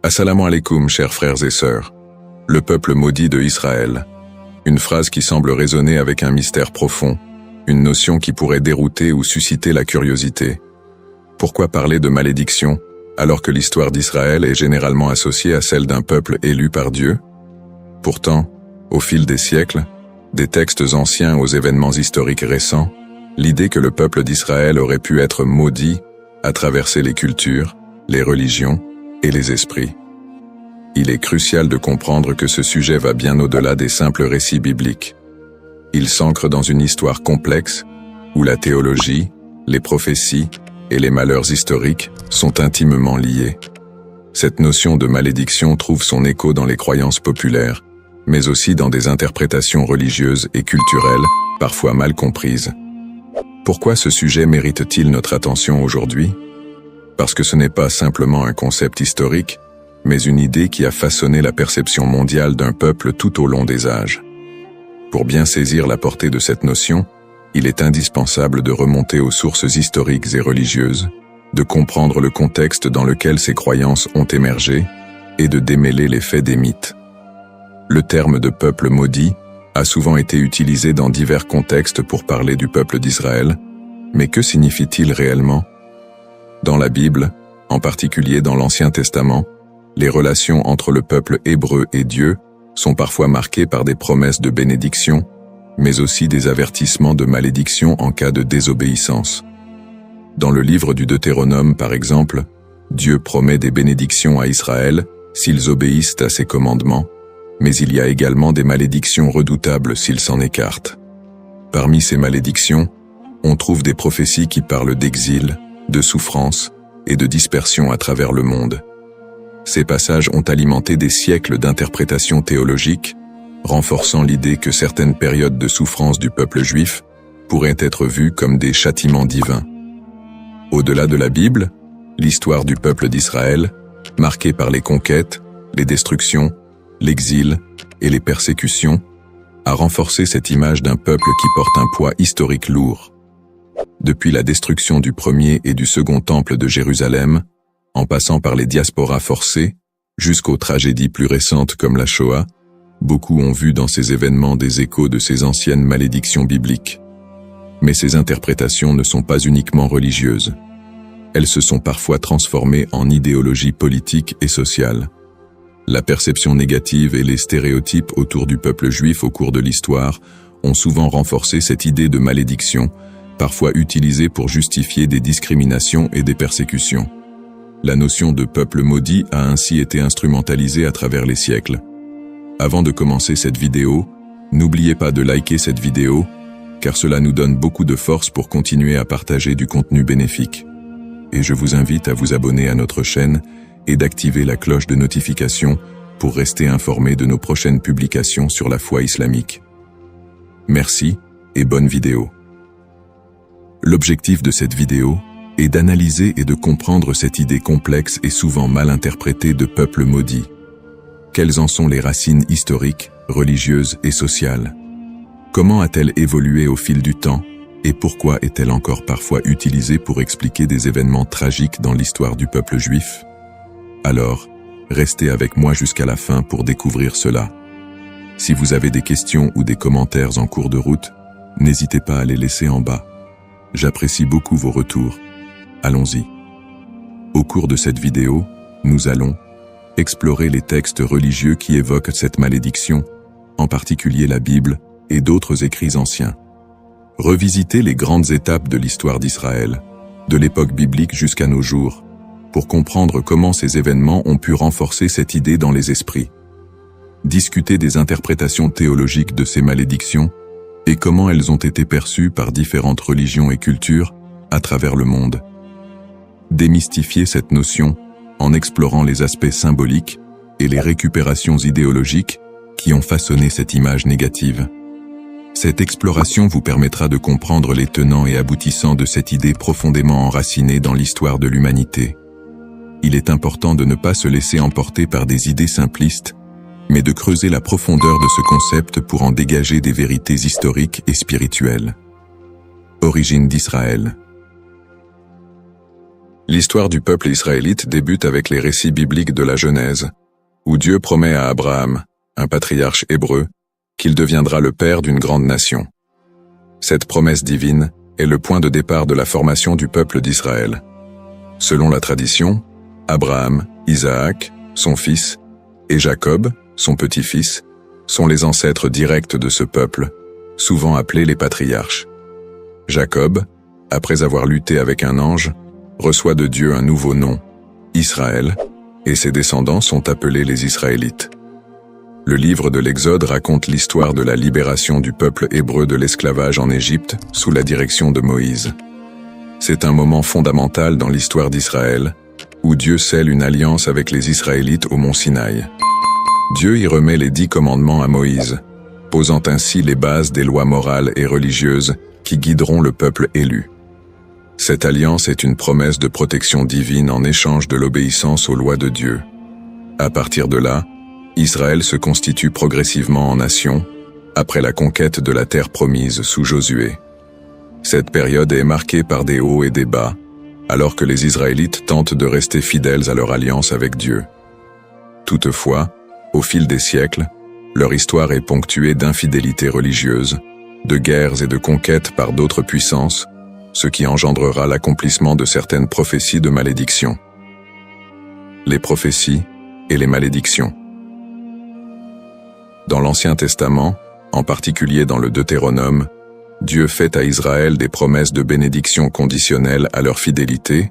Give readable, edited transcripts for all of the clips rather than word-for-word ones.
Assalamu alaikum, chers frères et sœurs. Le peuple maudit de Israël. Une phrase qui semble résonner avec un mystère profond, une notion qui pourrait dérouter ou susciter la curiosité. Pourquoi parler de malédiction, alors que l'histoire d'Israël est généralement associée à celle d'un peuple élu par Dieu? Pourtant, au fil des siècles, des textes anciens aux événements historiques récents, l'idée que le peuple d'Israël aurait pu être maudit a traversé les cultures, les religions et les esprits. Il est crucial de comprendre que ce sujet va bien au-delà des simples récits bibliques. Il s'ancre dans une histoire complexe où la théologie, les prophéties et les malheurs historiques sont intimement liés. Cette notion de malédiction trouve son écho dans les croyances populaires, mais aussi dans des interprétations religieuses et culturelles, parfois mal comprises. Pourquoi ce sujet mérite-t-il notre attention aujourd'hui? Parce que ce n'est pas simplement un concept historique, mais une idée qui a façonné la perception mondiale d'un peuple tout au long des âges. Pour bien saisir la portée de cette notion, il est indispensable de remonter aux sources historiques et religieuses, de comprendre le contexte dans lequel ces croyances ont émergé et de démêler les faits des mythes. Le terme de peuple maudit a souvent été utilisé dans divers contextes pour parler du peuple d'Israël, mais que signifie-t-il réellement? Dans la Bible, en particulier dans l'Ancien Testament, les relations entre le peuple hébreu et Dieu sont parfois marquées par des promesses de bénédiction, mais aussi des avertissements de malédiction en cas de désobéissance. Dans le livre du Deutéronome, par exemple, Dieu promet des bénédictions à Israël s'ils obéissent à ses commandements, mais il y a également des malédictions redoutables s'ils s'en écartent. Parmi ces malédictions, on trouve des prophéties qui parlent d'exil, de souffrance et de dispersion à travers le monde. Ces passages ont alimenté des siècles d'interprétations théologiques, renforçant l'idée que certaines périodes de souffrance du peuple juif pourraient être vues comme des châtiments divins. Au-delà de la Bible, l'histoire du peuple d'Israël, marquée par les conquêtes, les destructions, l'exil et les persécutions, a renforcé cette image d'un peuple qui porte un poids historique lourd. Depuis la destruction du premier et du second temple de Jérusalem, en passant par les diasporas forcées, jusqu'aux tragédies plus récentes comme la Shoah, beaucoup ont vu dans ces événements des échos de ces anciennes malédictions bibliques. Mais ces interprétations ne sont pas uniquement religieuses. Elles se sont parfois transformées en idéologie politique et sociale. La perception négative et les stéréotypes autour du peuple juif au cours de l'histoire ont souvent renforcé cette idée de malédiction, parfois utilisée pour justifier des discriminations et des persécutions. La notion de peuple maudit a ainsi été instrumentalisée à travers les siècles. Avant de commencer cette vidéo, n'oubliez pas de liker cette vidéo, car cela nous donne beaucoup de force pour continuer à partager du contenu bénéfique. Et je vous invite à vous abonner à notre chaîne et d'activer la cloche de notification pour rester informé de nos prochaines publications sur la foi islamique. Merci et bonne vidéo. L'objectif de cette vidéo est d'analyser et de comprendre cette idée complexe et souvent mal interprétée de peuple maudit. Quelles en sont les racines historiques, religieuses et sociales? Comment a-t-elle évolué au fil du temps et pourquoi est-elle encore parfois utilisée pour expliquer des événements tragiques dans l'histoire du peuple juif? Alors, restez avec moi jusqu'à la fin pour découvrir cela. Si vous avez des questions ou des commentaires en cours de route, n'hésitez pas à les laisser en bas. J'apprécie beaucoup vos retours. Allons-y. Au cours de cette vidéo, nous allons explorer les textes religieux qui évoquent cette malédiction, en particulier la Bible et d'autres écrits anciens. Revisiter les grandes étapes de l'histoire d'Israël, de l'époque biblique jusqu'à nos jours, pour comprendre comment ces événements ont pu renforcer cette idée dans les esprits. Discuter des interprétations théologiques de ces malédictions et comment elles ont été perçues par différentes religions et cultures à travers le monde. Démystifier cette notion en explorant les aspects symboliques et les récupérations idéologiques qui ont façonné cette image négative. Cette exploration vous permettra de comprendre les tenants et aboutissants de cette idée profondément enracinée dans l'histoire de l'humanité. Il est important de ne pas se laisser emporter par des idées simplistes, mais de creuser la profondeur de ce concept pour en dégager des vérités historiques et spirituelles. Origine d'Israël. L'histoire du peuple israélite débute avec les récits bibliques de la Genèse, où Dieu promet à Abraham, un patriarche hébreu, qu'il deviendra le père d'une grande nation. Cette promesse divine est le point de départ de la formation du peuple d'Israël. Selon la tradition, Abraham, Isaac, son fils, et Jacob, son petit-fils, sont les ancêtres directs de ce peuple, souvent appelés les patriarches. Jacob, après avoir lutté avec un ange, reçoit de Dieu un nouveau nom, Israël, et ses descendants sont appelés les Israélites. Le livre de l'Exode raconte l'histoire de la libération du peuple hébreu de l'esclavage en Égypte sous la direction de Moïse. C'est un moment fondamental dans l'histoire d'Israël, où Dieu scelle une alliance avec les Israélites au mont Sinaï. Dieu y remet les 10 commandements à Moïse, posant ainsi les bases des lois morales et religieuses qui guideront le peuple élu. Cette alliance est une promesse de protection divine en échange de l'obéissance aux lois de Dieu. À partir de là, Israël se constitue progressivement en nation, après la conquête de la terre promise sous Josué. Cette période est marquée par des hauts et des bas, alors que les Israélites tentent de rester fidèles à leur alliance avec Dieu. Toutefois, au fil des siècles, leur histoire est ponctuée d'infidélités religieuses, de guerres et de conquêtes par d'autres puissances, ce qui engendrera l'accomplissement de certaines prophéties de malédiction. Les prophéties et les malédictions. Dans l'Ancien Testament, en particulier dans le Deutéronome, Dieu fait à Israël des promesses de bénédiction conditionnelles à leur fidélité,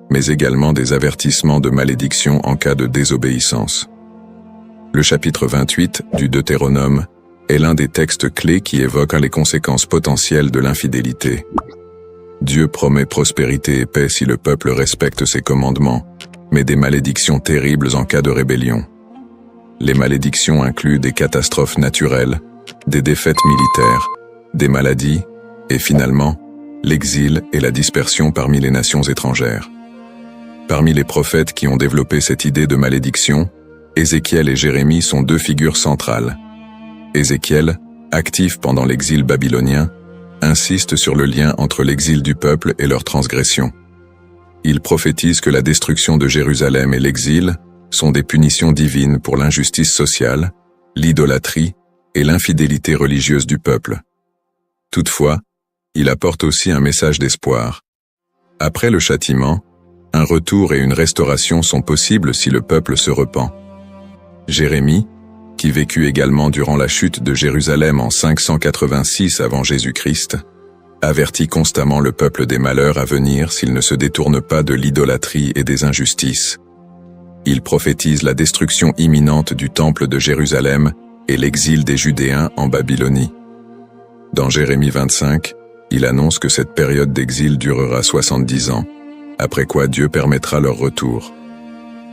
mais également des avertissements de malédiction en cas de désobéissance. Le chapitre 28 du Deutéronome est l'un des textes clés qui évoquent les conséquences potentielles de l'infidélité. Dieu promet prospérité et paix si le peuple respecte ses commandements, mais des malédictions terribles en cas de rébellion. Les malédictions incluent des catastrophes naturelles, des défaites militaires, des maladies, et finalement, l'exil et la dispersion parmi les nations étrangères. Parmi les prophètes qui ont développé cette idée de malédiction, Ézéchiel et Jérémie sont 2 figures centrales. Ézéchiel, actif pendant l'exil babylonien, insiste sur le lien entre l'exil du peuple et leur transgression. Il prophétise que la destruction de Jérusalem et l'exil sont des punitions divines pour l'injustice sociale, l'idolâtrie et l'infidélité religieuse du peuple. Toutefois, il apporte aussi un message d'espoir. Après le châtiment, un retour et une restauration sont possibles si le peuple se repent. Jérémie, qui vécut également durant la chute de Jérusalem en 586 avant Jésus-Christ, avertit constamment le peuple des malheurs à venir s'il ne se détourne pas de l'idolâtrie et des injustices. Il prophétise la destruction imminente du temple de Jérusalem et l'exil des Judéens en Babylonie. Dans Jérémie 25, il annonce que cette période d'exil durera 70 ans, après quoi Dieu permettra leur retour.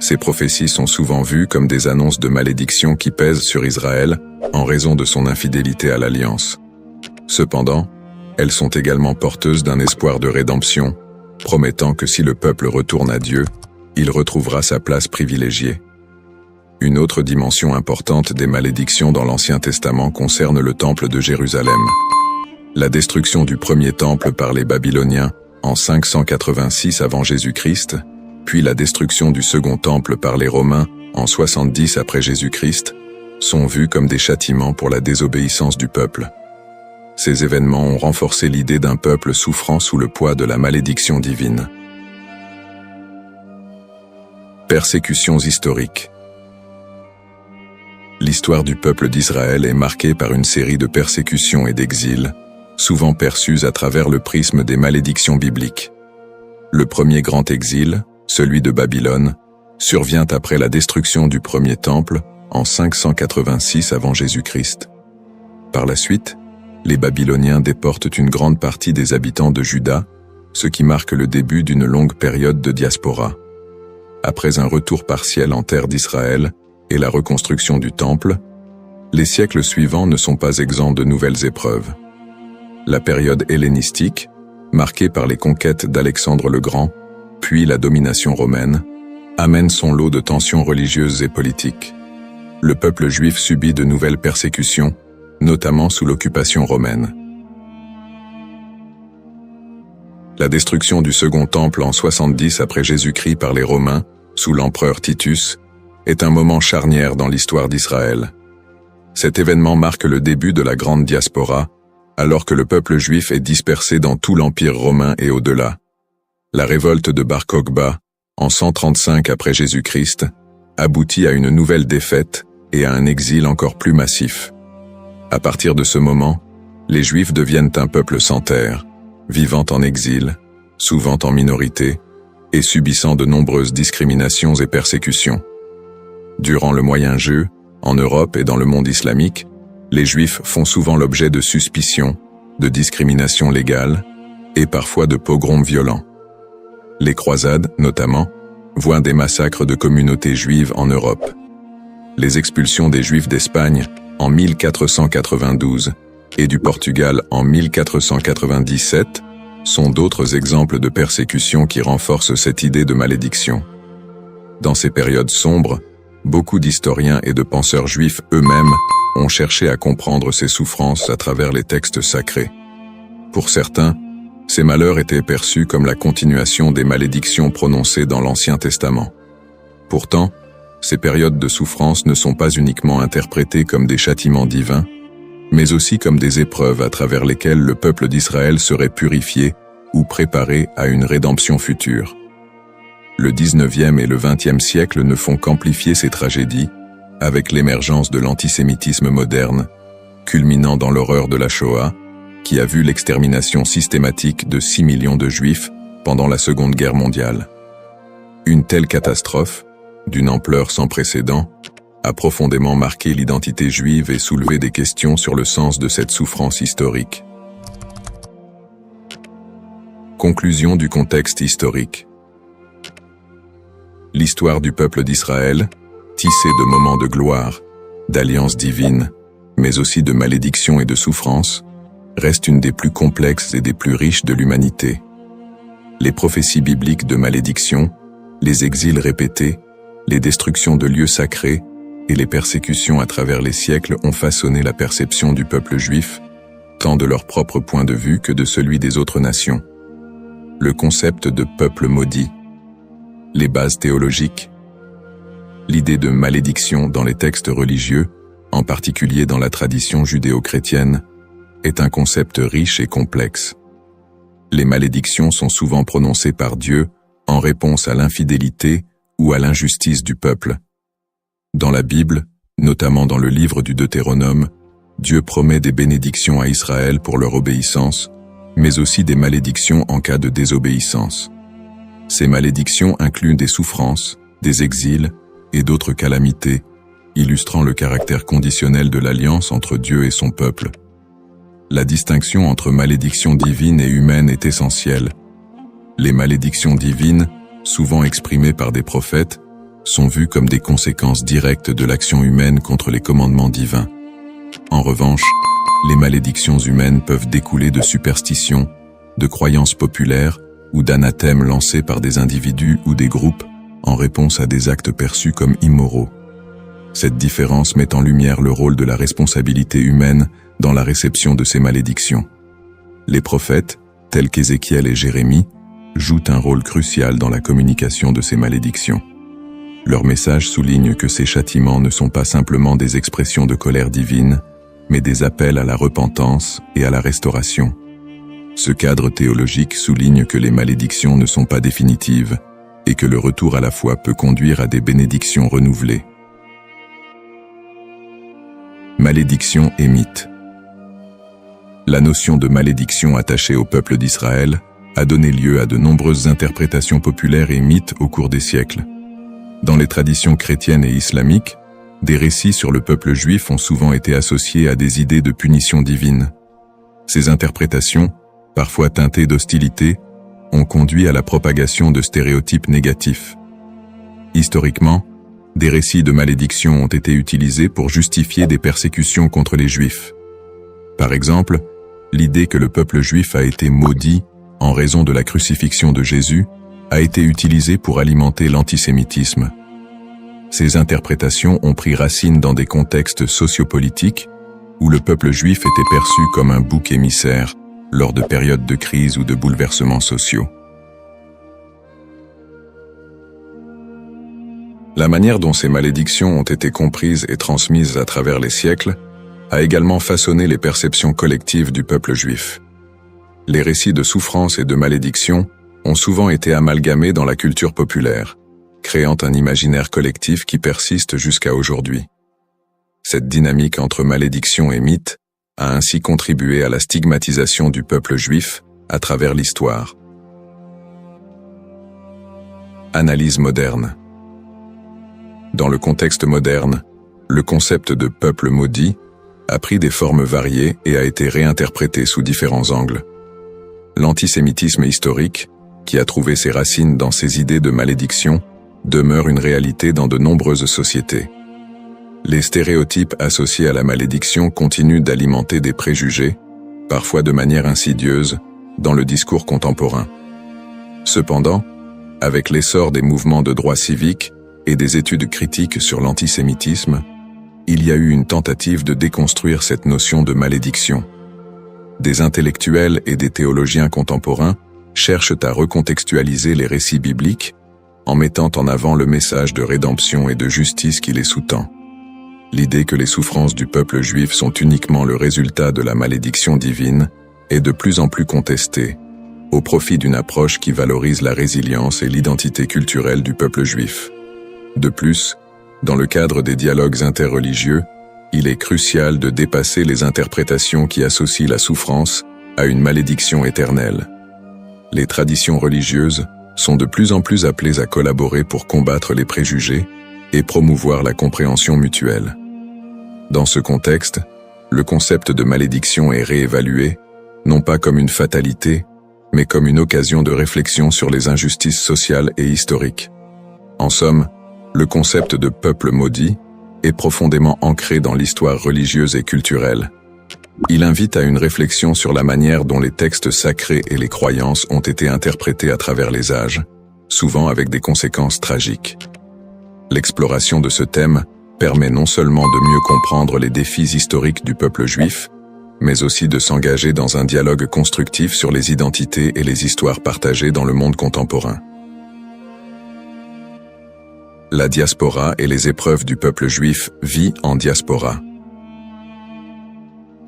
Ces prophéties sont souvent vues comme des annonces de malédiction qui pèsent sur Israël en raison de son infidélité à l'Alliance. Cependant, elles sont également porteuses d'un espoir de rédemption, promettant que si le peuple retourne à Dieu, il retrouvera sa place privilégiée. Une autre dimension importante des malédictions dans l'Ancien Testament concerne le temple de Jérusalem. La destruction du premier temple par les Babyloniens en 586 avant Jésus-Christ, puis la destruction du second temple par les Romains en 70 après Jésus-Christ, sont vus comme des châtiments pour la désobéissance du peuple. Ces événements ont renforcé l'idée d'un peuple souffrant sous le poids de la malédiction divine. Persécutions historiques. L'histoire du peuple d'Israël est marquée par une série de persécutions et d'exils, souvent perçues à travers le prisme des malédictions bibliques. Le premier grand exil, celui de Babylone, survient après la destruction du premier temple en 586 avant Jésus-Christ. Par la suite, les Babyloniens déportent une grande partie des habitants de Juda, ce qui marque le début d'une longue période de diaspora. Après un retour partiel en terre d'Israël et la reconstruction du temple, les siècles suivants ne sont pas exempts de nouvelles épreuves. La période hellénistique, marquée par les conquêtes d'Alexandre le Grand, puis la domination romaine, amène son lot de tensions religieuses et politiques. Le peuple juif subit de nouvelles persécutions, notamment sous l'occupation romaine. La destruction du Second Temple en 70 après Jésus-Christ par les Romains, sous l'empereur Titus, est un moment charnière dans l'histoire d'Israël. Cet événement marque le début de la grande diaspora, alors que le peuple juif est dispersé dans tout l'Empire romain et au-delà. La révolte de Bar Kokhba, en 135 après Jésus-Christ, aboutit à une nouvelle défaite et à un exil encore plus massif. À partir de ce moment, les Juifs deviennent un peuple sans terre, vivant en exil, souvent en minorité, et subissant de nombreuses discriminations et persécutions. Durant le Moyen-Âge, en Europe et dans le monde islamique, les Juifs font souvent l'objet de suspicions, de discriminations légales et parfois de pogroms violents. Les croisades, notamment, voient des massacres de communautés juives en Europe. Les expulsions des Juifs d'Espagne en 1492 et du Portugal en 1497 sont d'autres exemples de persécutions qui renforcent cette idée de malédiction. Dans ces périodes sombres, beaucoup d'historiens et de penseurs juifs eux-mêmes ont cherché à comprendre ces souffrances à travers les textes sacrés. Pour certains, ces malheurs étaient perçus comme la continuation des malédictions prononcées dans l'Ancien Testament. Pourtant, ces périodes de souffrance ne sont pas uniquement interprétées comme des châtiments divins, mais aussi comme des épreuves à travers lesquelles le peuple d'Israël serait purifié ou préparé à une rédemption future. Le 19e et le 20e siècle ne font qu'amplifier ces tragédies, avec l'émergence de l'antisémitisme moderne, culminant dans l'horreur de la Shoah, qui a vu l'extermination systématique de 6 millions de Juifs pendant la Seconde Guerre mondiale. Une telle catastrophe, d'une ampleur sans précédent, a profondément marqué l'identité juive et soulevé des questions sur le sens de cette souffrance historique. Conclusion du contexte historique. L'histoire du peuple d'Israël, tissée de moments de gloire, d'alliances divines, mais aussi de malédictions et de souffrances, reste une des plus complexes et des plus riches de l'humanité. Les prophéties bibliques de malédiction, les exils répétés, les destructions de lieux sacrés et les persécutions à travers les siècles ont façonné la perception du peuple juif, tant de leur propre point de vue que de celui des autres nations. Le concept de peuple maudit, les bases théologiques, l'idée de malédiction dans les textes religieux, en particulier dans la tradition judéo-chrétienne, est un concept riche et complexe. Les malédictions sont souvent prononcées par Dieu en réponse à l'infidélité ou à l'injustice du peuple. Dans la Bible, notamment dans le livre du Deutéronome, Dieu promet des bénédictions à Israël pour leur obéissance, mais aussi des malédictions en cas de désobéissance. Ces malédictions incluent des souffrances, des exils et d'autres calamités, illustrant le caractère conditionnel de l'alliance entre Dieu et son peuple. La distinction entre malédiction divine et humaine est essentielle. Les malédictions divines, souvent exprimées par des prophètes, sont vues comme des conséquences directes de l'action humaine contre les commandements divins. En revanche, les malédictions humaines peuvent découler de superstitions, de croyances populaires ou d'anathèmes lancés par des individus ou des groupes en réponse à des actes perçus comme immoraux. Cette différence met en lumière le rôle de la responsabilité humaine dans la réception de ces malédictions. Les prophètes, tels qu'Ézéchiel et Jérémie, jouent un rôle crucial dans la communication de ces malédictions. Leur message souligne que ces châtiments ne sont pas simplement des expressions de colère divine, mais des appels à la repentance et à la restauration. Ce cadre théologique souligne que les malédictions ne sont pas définitives et que le retour à la foi peut conduire à des bénédictions renouvelées. Malédiction et mythe. La notion de malédiction attachée au peuple d'Israël a donné lieu à de nombreuses interprétations populaires et mythes au cours des siècles. Dans les traditions chrétiennes et islamiques, des récits sur le peuple juif ont souvent été associés à des idées de punition divine. Ces interprétations, parfois teintées d'hostilité, ont conduit à la propagation de stéréotypes négatifs. Historiquement, des récits de malédiction ont été utilisés pour justifier des persécutions contre les Juifs. Par exemple, l'idée que le peuple juif a été maudit en raison de la crucifixion de Jésus a été utilisée pour alimenter l'antisémitisme. Ces interprétations ont pris racine dans des contextes sociopolitiques où le peuple juif était perçu comme un bouc émissaire, lors de périodes de crise ou de bouleversements sociaux. La manière dont ces malédictions ont été comprises et transmises à travers les siècles a également façonné les perceptions collectives du peuple juif. Les récits de souffrance et de malédiction ont souvent été amalgamés dans la culture populaire, créant un imaginaire collectif qui persiste jusqu'à aujourd'hui. Cette dynamique entre malédiction et mythe a ainsi contribué à la stigmatisation du peuple juif à travers l'histoire. Analyse moderne. Dans le contexte moderne, le concept de peuple maudit a pris des formes variées et a été réinterprété sous différents angles. L'antisémitisme historique, qui a trouvé ses racines dans ces idées de malédiction, demeure une réalité dans de nombreuses sociétés. Les stéréotypes associés à la malédiction continuent d'alimenter des préjugés, parfois de manière insidieuse, dans le discours contemporain. Cependant, avec l'essor des mouvements de droit civique et des études critiques sur l'antisémitisme, il y a eu une tentative de déconstruire cette notion de malédiction. Des intellectuels et des théologiens contemporains cherchent à recontextualiser les récits bibliques en mettant en avant le message de rédemption et de justice qui les sous-tend. L'idée que les souffrances du peuple juif sont uniquement le résultat de la malédiction divine est de plus en plus contestée, au profit d'une approche qui valorise la résilience et l'identité culturelle du peuple juif. De plus, dans le cadre des dialogues interreligieux, il est crucial de dépasser les interprétations qui associent la souffrance à une malédiction éternelle. Les traditions religieuses sont de plus en plus appelées à collaborer pour combattre les préjugés et promouvoir la compréhension mutuelle. Dans ce contexte, le concept de malédiction est réévalué, non pas comme une fatalité, mais comme une occasion de réflexion sur les injustices sociales et historiques. En somme, le concept de peuple maudit est profondément ancré dans l'histoire religieuse et culturelle. Il invite à une réflexion sur la manière dont les textes sacrés et les croyances ont été interprétés à travers les âges, souvent avec des conséquences tragiques. L'exploration de ce thème permet non seulement de mieux comprendre les défis historiques du peuple juif, mais aussi de s'engager dans un dialogue constructif sur les identités et les histoires partagées dans le monde contemporain. La diaspora et les épreuves du peuple juif vit en diaspora.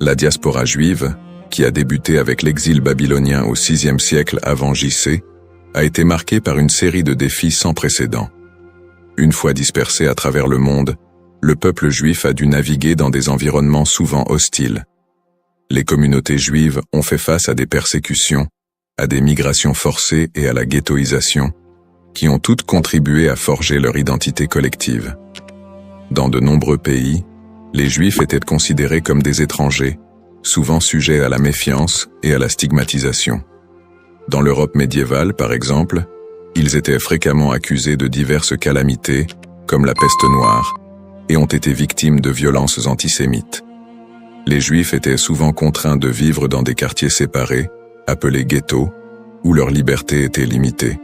La diaspora juive, qui a débuté avec l'exil babylonien au VIe siècle avant J.C., a été marquée par une série de défis sans précédent. Une fois dispersé à travers le monde, le peuple juif a dû naviguer dans des environnements souvent hostiles. Les communautés juives ont fait face à des persécutions, à des migrations forcées et à la ghettoisation, qui ont toutes contribué à forger leur identité collective. Dans de nombreux pays, les Juifs étaient considérés comme des étrangers, souvent sujets à la méfiance et à la stigmatisation. Dans l'Europe médiévale, par exemple, ils étaient fréquemment accusés de diverses calamités, comme la peste noire, et ont été victimes de violences antisémites. Les Juifs étaient souvent contraints de vivre dans des quartiers séparés, appelés ghettos, où leur liberté était limitée.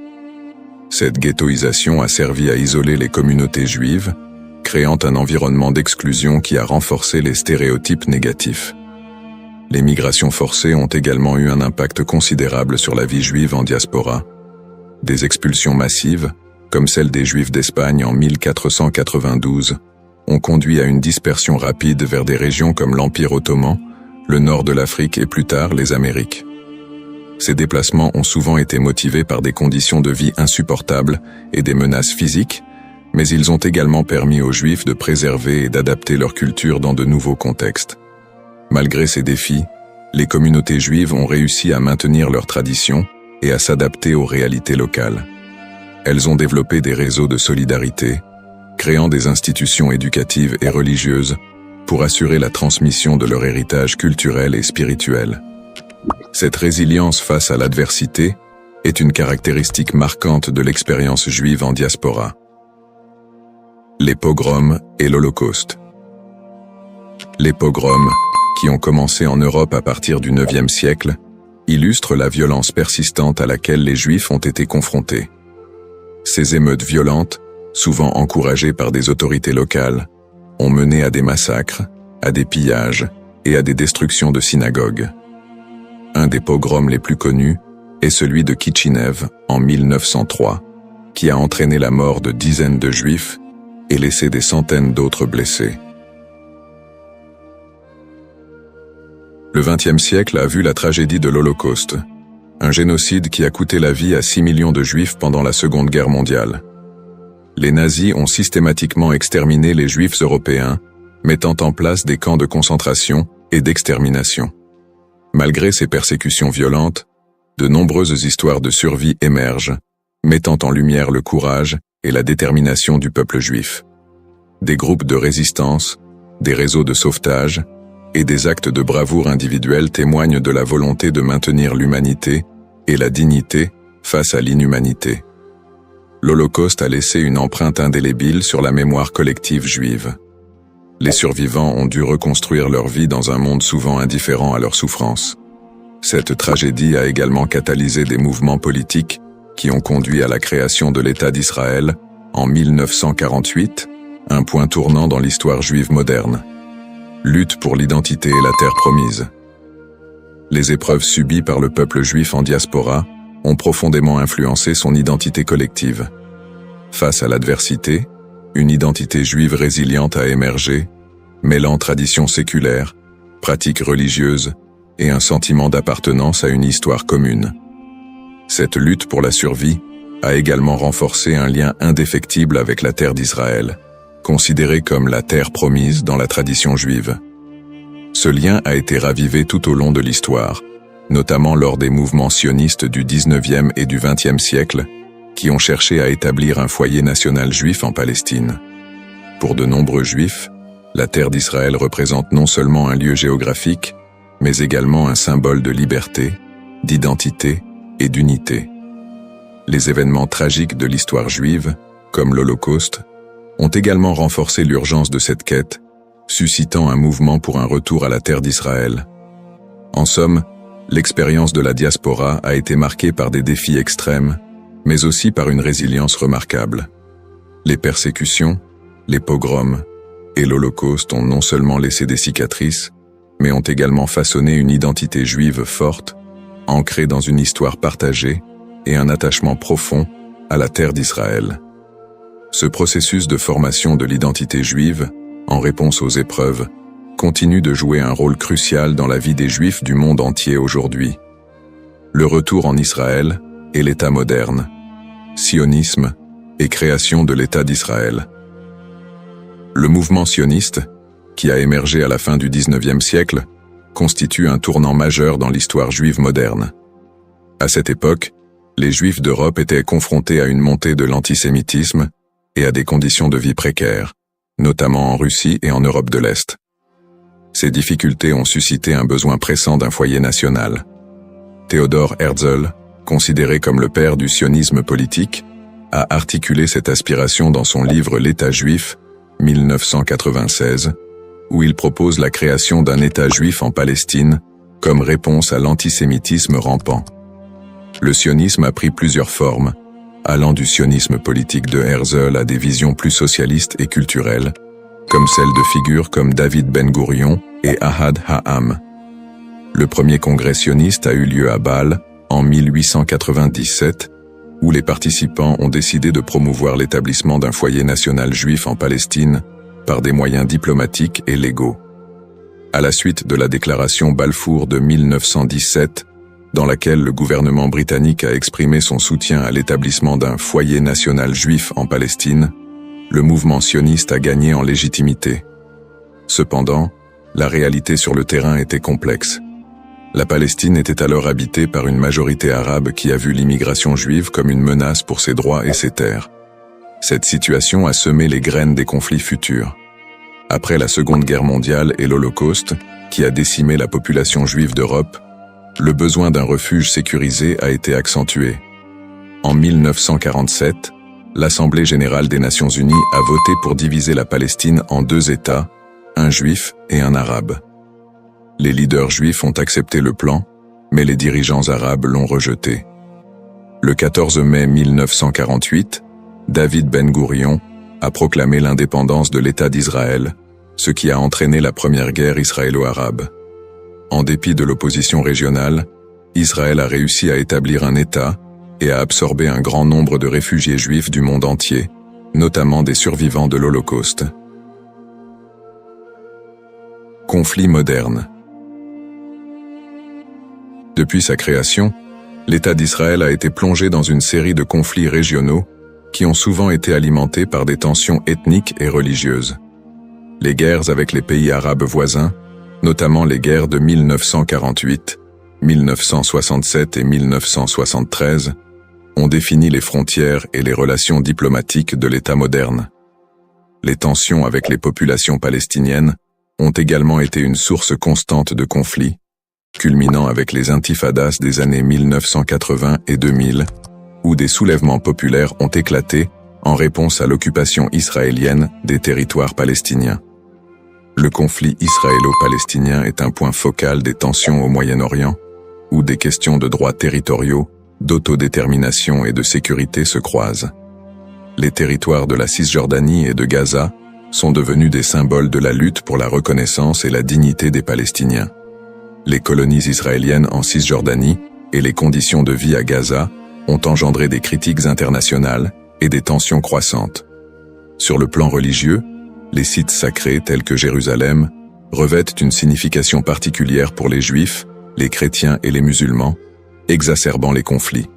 Cette ghettoisation a servi à isoler les communautés juives, créant un environnement d'exclusion qui a renforcé les stéréotypes négatifs. Les migrations forcées ont également eu un impact considérable sur la vie juive en diaspora. Des expulsions massives, comme celle des Juifs d'Espagne en 1492, ont conduit à une dispersion rapide vers des régions comme l'Empire ottoman, le nord de l'Afrique et plus tard les Amériques. Ces déplacements ont souvent été motivés par des conditions de vie insupportables et des menaces physiques, mais ils ont également permis aux Juifs de préserver et d'adapter leur culture dans de nouveaux contextes. Malgré ces défis, les communautés juives ont réussi à maintenir leurs traditions et à s'adapter aux réalités locales. Elles ont développé des réseaux de solidarité, créant des institutions éducatives et religieuses pour assurer la transmission de leur héritage culturel et spirituel. Cette résilience face à l'adversité est une caractéristique marquante de l'expérience juive en diaspora. Les pogroms et l'Holocauste. Les pogroms, qui ont commencé en Europe à partir du IXe siècle, illustrent la violence persistante à laquelle les Juifs ont été confrontés. Ces émeutes violentes, souvent encouragées par des autorités locales, ont mené à des massacres, à des pillages et à des destructions de synagogues. Un des pogroms les plus connus est celui de Kitchinev en 1903, qui a entraîné la mort de dizaines de Juifs et laissé des centaines d'autres blessés. Le XXe siècle a vu la tragédie de l'Holocauste, un génocide qui a coûté la vie à 6 millions de Juifs pendant la Seconde Guerre mondiale. Les nazis ont systématiquement exterminé les Juifs européens, mettant en place des camps de concentration et d'extermination. Malgré ces persécutions violentes, de nombreuses histoires de survie émergent, mettant en lumière le courage et la détermination du peuple juif. Des groupes de résistance, des réseaux de sauvetage et des actes de bravoure individuels témoignent de la volonté de maintenir l'humanité et la dignité face à l'inhumanité. L'Holocauste a laissé une empreinte indélébile sur la mémoire collective juive. Les survivants ont dû reconstruire leur vie dans un monde souvent indifférent à leur souffrance. Cette tragédie a également catalysé des mouvements politiques qui ont conduit à la création de l'État d'Israël en 1948, un point tournant dans l'histoire juive moderne. Lutte pour l'identité et la terre promise. Les épreuves subies par le peuple juif en diaspora ont profondément influencé son identité collective. Face à l'adversité, une identité juive résiliente a émergé, mêlant traditions séculaires, pratiques religieuses et un sentiment d'appartenance à une histoire commune. Cette lutte pour la survie a également renforcé un lien indéfectible avec la terre d'Israël, considérée comme la terre promise dans la tradition juive. Ce lien a été ravivé tout au long de l'histoire, notamment lors des mouvements sionistes du XIXe et du XXe siècle, qui ont cherché à établir un foyer national juif en Palestine. Pour de nombreux juifs, la terre d'Israël représente non seulement un lieu géographique, mais également un symbole de liberté, d'identité et d'unité. Les événements tragiques de l'histoire juive, comme l'Holocauste, ont également renforcé l'urgence de cette quête, suscitant un mouvement pour un retour à la terre d'Israël. En somme, l'expérience de la diaspora a été marquée par des défis extrêmes, mais aussi par une résilience remarquable. Les persécutions, les pogroms et l'Holocauste ont non seulement laissé des cicatrices, mais ont également façonné une identité juive forte, ancrée dans une histoire partagée et un attachement profond à la terre d'Israël. Ce processus de formation de l'identité juive, en réponse aux épreuves, continue de jouer un rôle crucial dans la vie des Juifs du monde entier aujourd'hui. Le retour en Israël et l'État moderne, sionisme et création de l'État d'Israël. Le mouvement sioniste, qui a émergé à la fin du XIXe siècle, constitue un tournant majeur dans l'histoire juive moderne. À cette époque, les Juifs d'Europe étaient confrontés à une montée de l'antisémitisme et à des conditions de vie précaires, notamment en Russie et en Europe de l'Est. Ces difficultés ont suscité un besoin pressant d'un foyer national. Theodor Herzl, considéré comme le père du sionisme politique, a articulé cette aspiration dans son livre L'État juif, 1996, où il propose la création d'un État juif en Palestine comme réponse à l'antisémitisme rampant. Le sionisme a pris plusieurs formes, allant du sionisme politique de Herzl à des visions plus socialistes et culturelles, comme celles de figures comme David Ben-Gourion et Ahad Ha'am. Le premier congrès sioniste a eu lieu à Bâle en 1897, où les participants ont décidé de promouvoir l'établissement d'un foyer national juif en Palestine par des moyens diplomatiques et légaux. À la suite de la déclaration Balfour de 1917, dans laquelle le gouvernement britannique a exprimé son soutien à l'établissement d'un foyer national juif en Palestine, le mouvement sioniste a gagné en légitimité. Cependant, la réalité sur le terrain était complexe. La Palestine était alors habitée par une majorité arabe qui a vu l'immigration juive comme une menace pour ses droits et ses terres. Cette situation a semé les graines des conflits futurs. Après la Seconde Guerre mondiale et l'Holocauste, qui a décimé la population juive d'Europe, le besoin d'un refuge sécurisé a été accentué. En 1947, l'Assemblée générale des Nations unies a voté pour diviser la Palestine en deux États, un juif et un arabe. Les leaders juifs ont accepté le plan, mais les dirigeants arabes l'ont rejeté. Le 14 mai 1948, David Ben-Gourion a proclamé l'indépendance de l'État d'Israël, ce qui a entraîné la première guerre israélo-arabe. En dépit de l'opposition régionale, Israël a réussi à établir un État et à absorber un grand nombre de réfugiés juifs du monde entier, notamment des survivants de l'Holocauste. Conflit moderne. Depuis sa création, l'État d'Israël a été plongé dans une série de conflits régionaux qui ont souvent été alimentés par des tensions ethniques et religieuses. Les guerres avec les pays arabes voisins, notamment les guerres de 1948, 1967 et 1973, ont défini les frontières et les relations diplomatiques de l'État moderne. Les tensions avec les populations palestiniennes ont également été une source constante de conflits, culminant avec les intifadas des années 1980 et 2000, où des soulèvements populaires ont éclaté en réponse à l'occupation israélienne des territoires palestiniens. Le conflit israélo-palestinien est un point focal des tensions au Moyen-Orient, où des questions de droits territoriaux, d'autodétermination et de sécurité se croisent. Les territoires de la Cisjordanie et de Gaza sont devenus des symboles de la lutte pour la reconnaissance et la dignité des Palestiniens. Les colonies israéliennes en Cisjordanie et les conditions de vie à Gaza ont engendré des critiques internationales et des tensions croissantes. Sur le plan religieux, les sites sacrés tels que Jérusalem revêtent une signification particulière pour les Juifs, les chrétiens et les musulmans, exacerbant les conflits.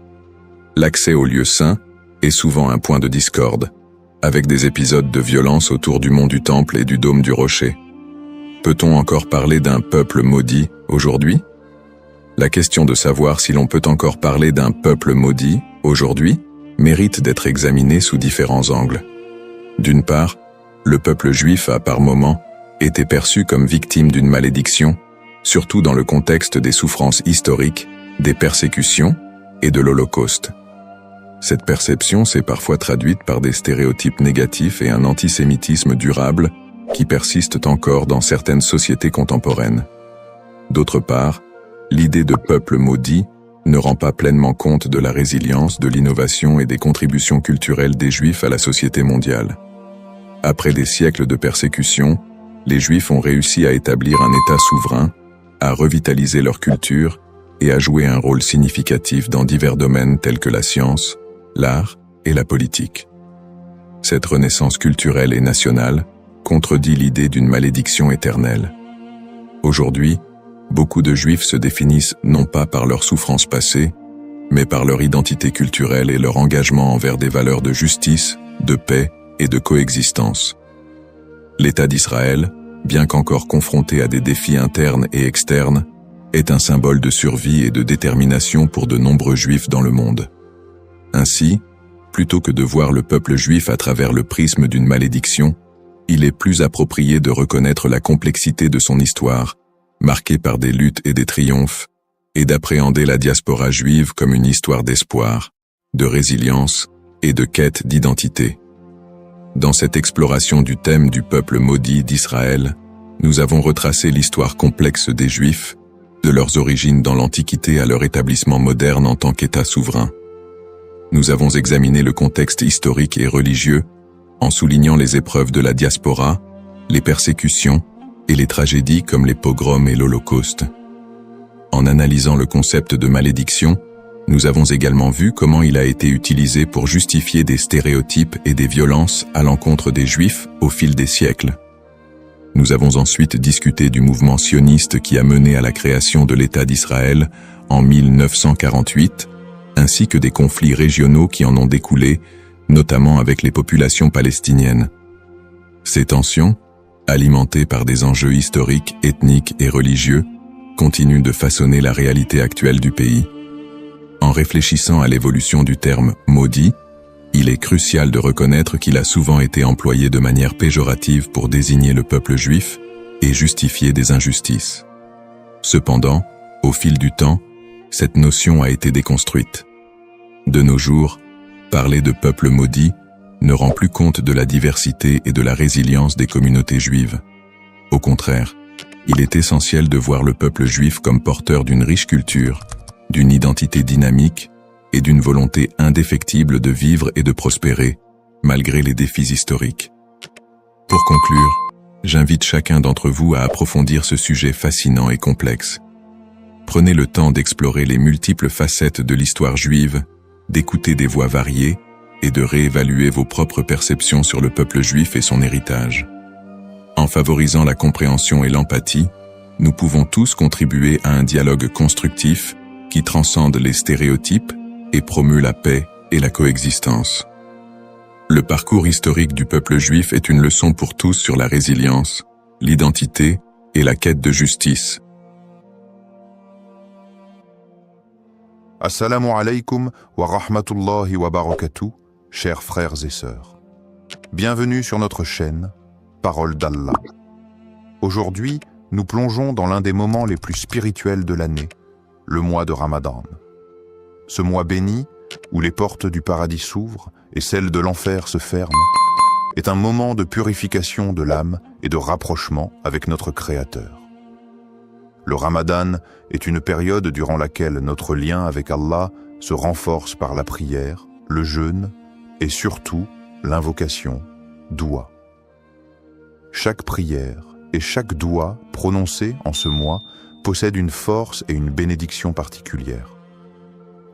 L'accès aux lieux saints est souvent un point de discorde, avec des épisodes de violence autour du mont du Temple et du dôme du Rocher. Peut-on encore parler d'un peuple maudit aujourd'hui? La question de savoir si l'on peut encore parler d'un peuple maudit aujourd'hui mérite d'être examinée sous différents angles. D'une part, le peuple juif a par moments été perçu comme victime d'une malédiction, surtout dans le contexte des souffrances historiques, des persécutions et de l'Holocauste. Cette perception s'est parfois traduite par des stéréotypes négatifs et un antisémitisme durable qui persistent encore dans certaines sociétés contemporaines. D'autre part, l'idée de peuple maudit ne rend pas pleinement compte de la résilience, de l'innovation et des contributions culturelles des Juifs à la société mondiale. Après des siècles de persécution, les Juifs ont réussi à établir un État souverain, à revitaliser leur culture et à jouer un rôle significatif dans divers domaines tels que la science, l'art et la politique. Cette renaissance culturelle et nationale contredit l'idée d'une malédiction éternelle. Aujourd'hui, beaucoup de Juifs se définissent non pas par leurs souffrances passées, mais par leur identité culturelle et leur engagement envers des valeurs de justice, de paix et de coexistence. L'État d'Israël, bien qu'encore confronté à des défis internes et externes, est un symbole de survie et de détermination pour de nombreux Juifs dans le monde. Ainsi, plutôt que de voir le peuple juif à travers le prisme d'une malédiction, il est plus approprié de reconnaître la complexité de son histoire, marquée par des luttes et des triomphes, et d'appréhender la diaspora juive comme une histoire d'espoir, de résilience et de quête d'identité. Dans cette exploration du thème du peuple maudit d'Israël, nous avons retracé l'histoire complexe des Juifs, de leurs origines dans l'Antiquité à leur établissement moderne en tant qu'État souverain. Nous avons examiné le contexte historique et religieux, en soulignant les épreuves de la diaspora, les persécutions et les tragédies comme les pogroms et l'Holocauste. En analysant le concept de malédiction, nous avons également vu comment il a été utilisé pour justifier des stéréotypes et des violences à l'encontre des Juifs au fil des siècles. Nous avons ensuite discuté du mouvement sioniste qui a mené à la création de l'État d'Israël en 1948, ainsi que des conflits régionaux qui en ont découlé, notamment avec les populations palestiniennes. Ces tensions, alimentées par des enjeux historiques, ethniques et religieux, continuent de façonner la réalité actuelle du pays. En réfléchissant à l'évolution du terme « maudit », il est crucial de reconnaître qu'il a souvent été employé de manière péjorative pour désigner le peuple juif et justifier des injustices. Cependant, au fil du temps, cette notion a été déconstruite. De nos jours, parler de peuple maudit ne rend plus compte de la diversité et de la résilience des communautés juives. Au contraire, il est essentiel de voir le peuple juif comme porteur d'une riche culture, d'une identité dynamique et d'une volonté indéfectible de vivre et de prospérer, malgré les défis historiques. Pour conclure, j'invite chacun d'entre vous à approfondir ce sujet fascinant et complexe. Prenez le temps d'explorer les multiples facettes de l'histoire juive, d'écouter des voix variées et de réévaluer vos propres perceptions sur le peuple juif et son héritage. En favorisant la compréhension et l'empathie, nous pouvons tous contribuer à un dialogue constructif qui transcende les stéréotypes et promeut la paix et la coexistence. Le parcours historique du peuple juif est une leçon pour tous sur la résilience, l'identité et la quête de justice. Assalamu alaikum wa rahmatullahi wa barakatuh, chers frères et sœurs. Bienvenue sur notre chaîne, Parole d'Allah. Aujourd'hui, nous plongeons dans l'un des moments les plus spirituels de l'année, le mois de Ramadan. Ce mois béni, où les portes du paradis s'ouvrent et celles de l'enfer se ferment, est un moment de purification de l'âme et de rapprochement avec notre Créateur. Le Ramadan est une période durant laquelle notre lien avec Allah se renforce par la prière, le jeûne et surtout l'invocation, doua. Chaque prière et chaque doua prononcée en ce mois possède une force et une bénédiction particulière.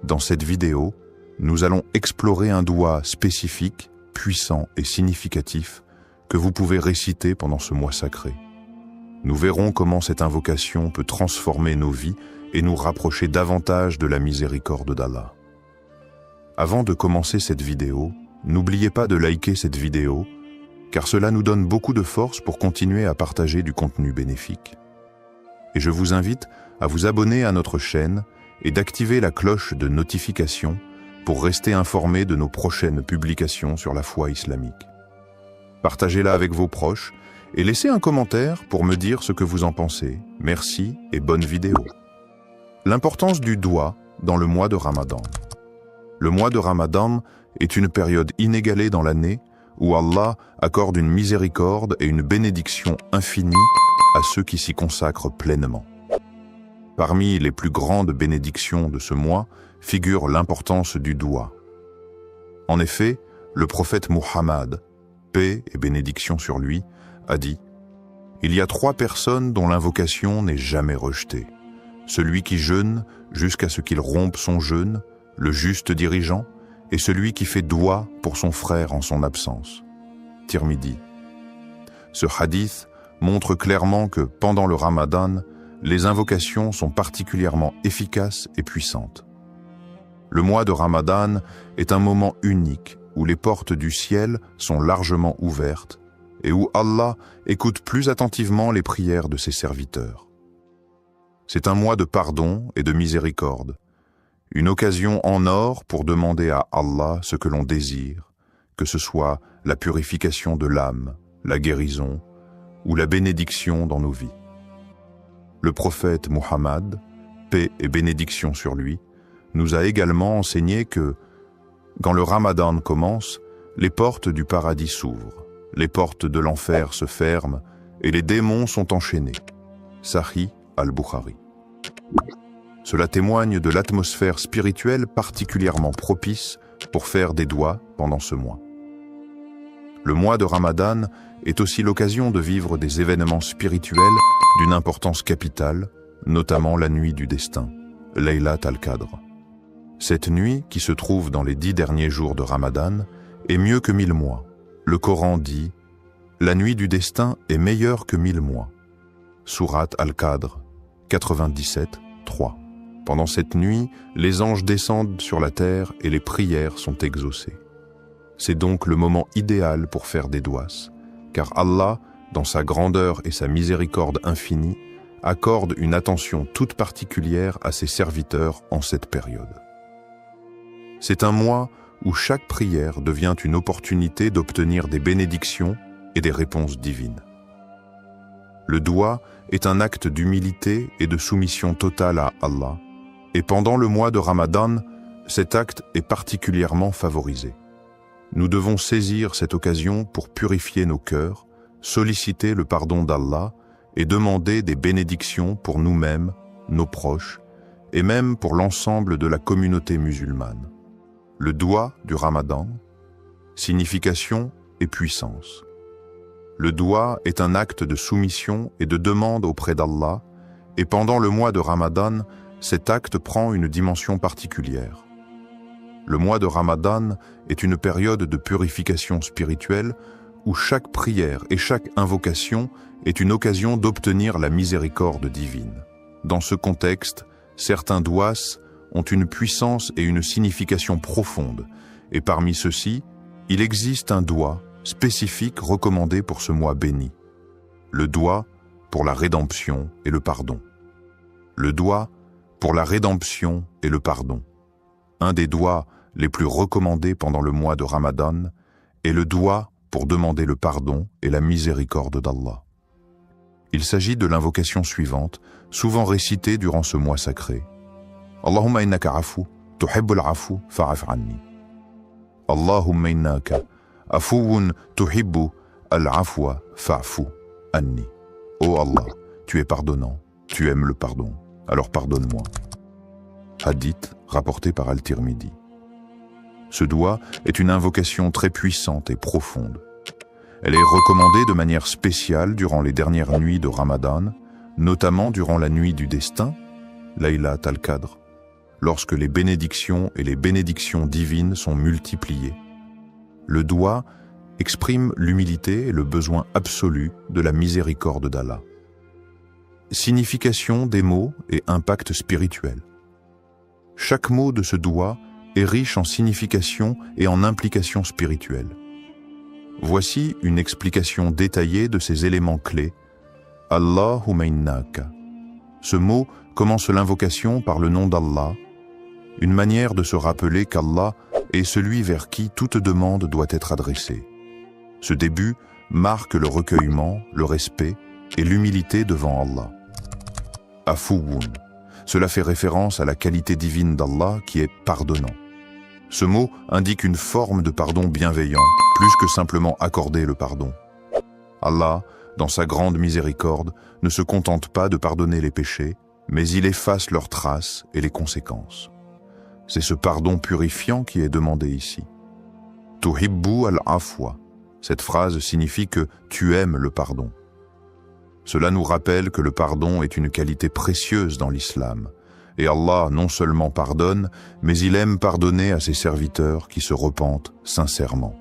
Dans cette vidéo, nous allons explorer un doua spécifique, puissant et significatif que vous pouvez réciter pendant ce mois sacré. Nous verrons comment cette invocation peut transformer nos vies et nous rapprocher davantage de la miséricorde d'Allah. Avant de commencer cette vidéo, n'oubliez pas de liker cette vidéo, car cela nous donne beaucoup de force pour continuer à partager du contenu bénéfique. Et je vous invite à vous abonner à notre chaîne et d'activer la cloche de notification pour rester informé de nos prochaines publications sur la foi islamique. Partagez-la avec vos proches et laissez un commentaire pour me dire ce que vous en pensez. Merci et bonne vidéo. L'importance du doua dans le mois de Ramadan. Le mois de Ramadan est une période inégalée dans l'année où Allah accorde une miséricorde et une bénédiction infinie à ceux qui s'y consacrent pleinement. Parmi les plus grandes bénédictions de ce mois figure l'importance du doua. En effet, le prophète Muhammad, paix et bénédiction sur lui, a dit « Il y a 3 personnes dont l'invocation n'est jamais rejetée. Celui qui jeûne jusqu'à ce qu'il rompe son jeûne, le juste dirigeant, et celui qui fait doua pour son frère en son absence. » Tirmidhi. Ce hadith montre clairement que pendant le Ramadan, les invocations sont particulièrement efficaces et puissantes. Le mois de Ramadan est un moment unique où les portes du ciel sont largement ouvertes et où Allah écoute plus attentivement les prières de ses serviteurs. C'est un mois de pardon et de miséricorde, une occasion en or pour demander à Allah ce que l'on désire, que ce soit la purification de l'âme, la guérison ou la bénédiction dans nos vies. Le prophète Muhammad, paix et bénédiction sur lui, nous a également enseigné que, quand le Ramadan commence, les portes du paradis s'ouvrent, les portes de l'enfer se ferment et les démons sont enchaînés. Sahih al-Bukhari. Cela témoigne de l'atmosphère spirituelle particulièrement propice pour faire des doua pendant ce mois. Le mois de Ramadan est aussi l'occasion de vivre des événements spirituels d'une importance capitale, notamment la nuit du destin, Laylat al-Qadr. Cette nuit, qui se trouve dans les 10 derniers jours de Ramadan, est mieux que 1000 mois. Le Coran dit « La nuit du destin est meilleure que 1000 mois ». Sourate al-Qadr, 97, 3. Pendant cette nuit, les anges descendent sur la terre et les prières sont exaucées. C'est donc le moment idéal pour faire des douas, car Allah, dans sa grandeur et sa miséricorde infinie, accorde une attention toute particulière à ses serviteurs en cette période. C'est un mois où chaque prière devient une opportunité d'obtenir des bénédictions et des réponses divines. Le doua est un acte d'humilité et de soumission totale à Allah, et pendant le mois de Ramadan, cet acte est particulièrement favorisé. Nous devons saisir cette occasion pour purifier nos cœurs, solliciter le pardon d'Allah et demander des bénédictions pour nous-mêmes, nos proches, et même pour l'ensemble de la communauté musulmane. Le doua du Ramadan, signification et puissance. Le doua est un acte de soumission et de demande auprès d'Allah, et pendant le mois de Ramadan, cet acte prend une dimension particulière. Le mois de Ramadan est une période de purification spirituelle où chaque prière et chaque invocation est une occasion d'obtenir la miséricorde divine. Dans ce contexte, certains douas ont une puissance et une signification profonde, et parmi ceux-ci, il existe un doua spécifique recommandé pour ce mois béni. Le doua pour la rédemption et le pardon. Le doua pour la rédemption et le pardon. Un des douas les plus recommandés pendant le mois de Ramadan est le doua pour demander le pardon et la miséricorde d'Allah. Il s'agit de l'invocation suivante, souvent récitée durant ce mois sacré. Allahumma innaka afu, tuhibbul afu, fa'af anni. Allahumma innaka afuwun tuhibbu al-afwa fa'fu anni. Ô Allah, tu es pardonnant, tu aimes le pardon, alors pardonne-moi. Hadith rapporté par Al-Tirmidhi. Ce doua est une invocation très puissante et profonde. Elle est recommandée de manière spéciale durant les dernières nuits de Ramadan, notamment durant la nuit du destin, Laylat al-Qadr, lorsque les bénédictions et les bénédictions divines sont multipliées. Le doua exprime l'humilité et le besoin absolu de la miséricorde d'Allah. Signification des mots et impact spirituel. Chaque mot de ce doua est riche en signification et en implications spirituelles. Voici une explication détaillée de ces éléments clés. Allahumma innaka. Ce mot commence l'invocation par le nom d'Allah, une manière de se rappeler qu'Allah est celui vers qui toute demande doit être adressée. Ce début marque le recueillement, le respect et l'humilité devant Allah. Afuwun. Cela fait référence à la qualité divine d'Allah qui est pardonnant. Ce mot indique une forme de pardon bienveillant, plus que simplement accorder le pardon. Allah, dans sa grande miséricorde, ne se contente pas de pardonner les péchés, mais il efface leurs traces et les conséquences. C'est ce pardon purifiant qui est demandé ici. Tuhibbu al-afwa. Cette phrase signifie que tu aimes le pardon. Cela nous rappelle que le pardon est une qualité précieuse dans l'islam. Et Allah non seulement pardonne, mais il aime pardonner à ses serviteurs qui se repentent sincèrement.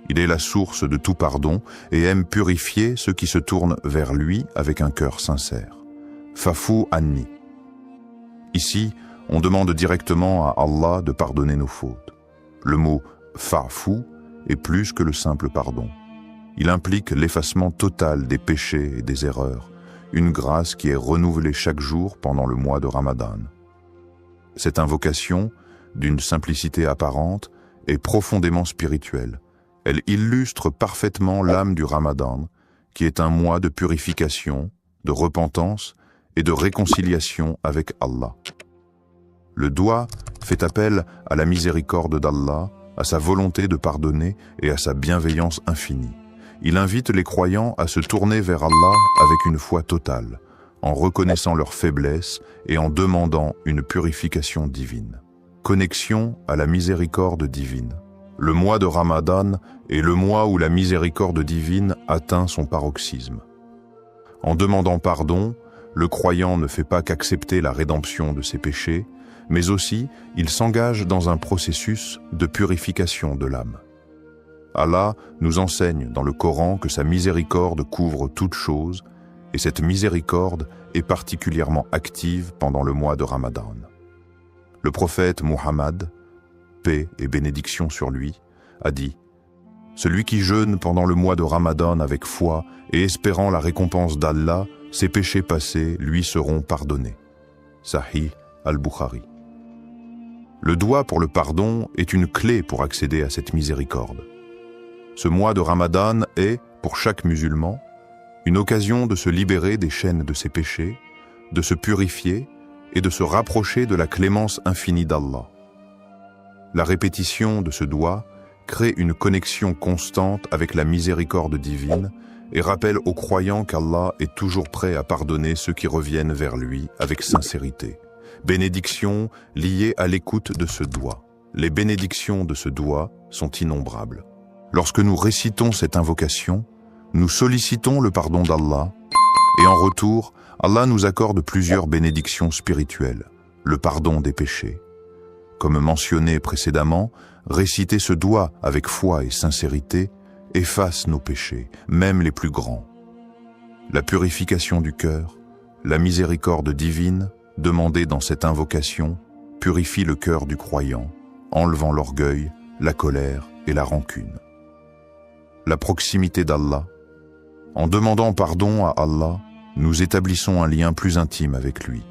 Il est la source de tout pardon et aime purifier ceux qui se tournent vers lui avec un cœur sincère. Fa'fu anni. Ici, on demande directement à Allah de pardonner nos fautes. Le mot fa'fu est plus que le simple pardon. Il implique l'effacement total des péchés et des erreurs, une grâce qui est renouvelée chaque jour pendant le mois de Ramadan. Cette invocation, d'une simplicité apparente, est profondément spirituelle. Elle illustre parfaitement l'âme du Ramadan, qui est un mois de purification, de repentance et de réconciliation avec Allah. Le doua fait appel à la miséricorde d'Allah, à sa volonté de pardonner et à sa bienveillance infinie. Il invite les croyants à se tourner vers Allah avec une foi totale, en reconnaissant leurs faiblesses et en demandant une purification divine. Connexion à la miséricorde divine. Le mois de Ramadan est le mois où la miséricorde divine atteint son paroxysme. En demandant pardon, le croyant ne fait pas qu'accepter la rédemption de ses péchés, mais aussi il s'engage dans un processus de purification de l'âme. Allah nous enseigne dans le Coran que sa miséricorde couvre toutes choses, et cette miséricorde est particulièrement active pendant le mois de Ramadan. Le prophète Muhammad, paix et bénédiction sur lui, a dit « Celui qui jeûne pendant le mois de Ramadan avec foi et espérant la récompense d'Allah, ses péchés passés lui seront pardonnés. » Sahih al-Bukhari. Le doua pour le pardon est une clé pour accéder à cette miséricorde. Ce mois de Ramadan est, pour chaque musulman, une occasion de se libérer des chaînes de ses péchés, de se purifier et de se rapprocher de la clémence infinie d'Allah. La répétition de ce doua crée une connexion constante avec la miséricorde divine et rappelle aux croyants qu'Allah est toujours prêt à pardonner ceux qui reviennent vers lui avec sincérité. Bénédictions liées à l'écoute de ce doua. Les bénédictions de ce doua sont innombrables. Lorsque nous récitons cette invocation, nous sollicitons le pardon d'Allah et en retour, Allah nous accorde plusieurs bénédictions spirituelles. le pardon des péchés. Comme mentionné précédemment, réciter ce doigt avec foi et sincérité efface nos péchés, même les plus grands. La purification du cœur, la miséricorde divine, demandée dans cette invocation, purifie le cœur du croyant, enlevant l'orgueil, la colère et la rancune. La proximité d'Allah. En demandant pardon à Allah, nous établissons un lien plus intime avec lui.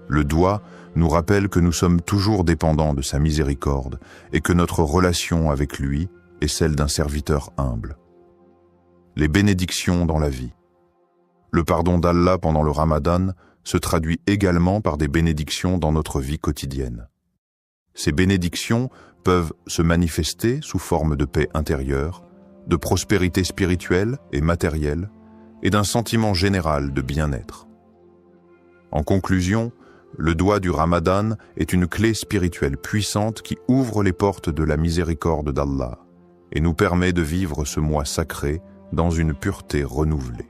Le doigt nous rappelle que nous sommes toujours dépendants de sa miséricorde et que notre relation avec lui est celle d'un serviteur humble. Les bénédictions dans la vie. Le pardon d'Allah pendant le Ramadan se traduit également par des bénédictions dans notre vie quotidienne. Ces bénédictions peuvent se manifester sous forme de paix intérieure, de prospérité spirituelle et matérielle, et d'un sentiment général de bien-être. En conclusion, le doigt du Ramadan est une clé spirituelle puissante qui ouvre les portes de la miséricorde d'Allah et nous permet de vivre ce mois sacré dans une pureté renouvelée.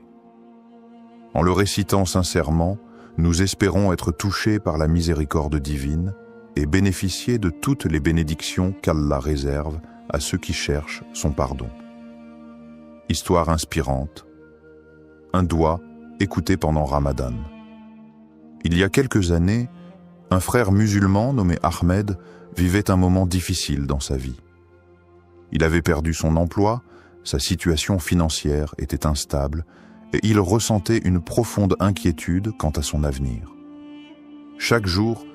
En le récitant sincèrement, nous espérons être touchés par la miséricorde divine et bénéficier de toutes les bénédictions qu'Allah réserve à ceux qui cherchent son pardon. Histoire inspirante. Un doigt écouté pendant Ramadan. Il y a quelques années, un frère musulman nommé Ahmed vivait un moment difficile dans sa vie. Il avait perdu son emploi, sa situation financière était instable et il ressentait une profonde inquiétude quant à son avenir. Chaque jour,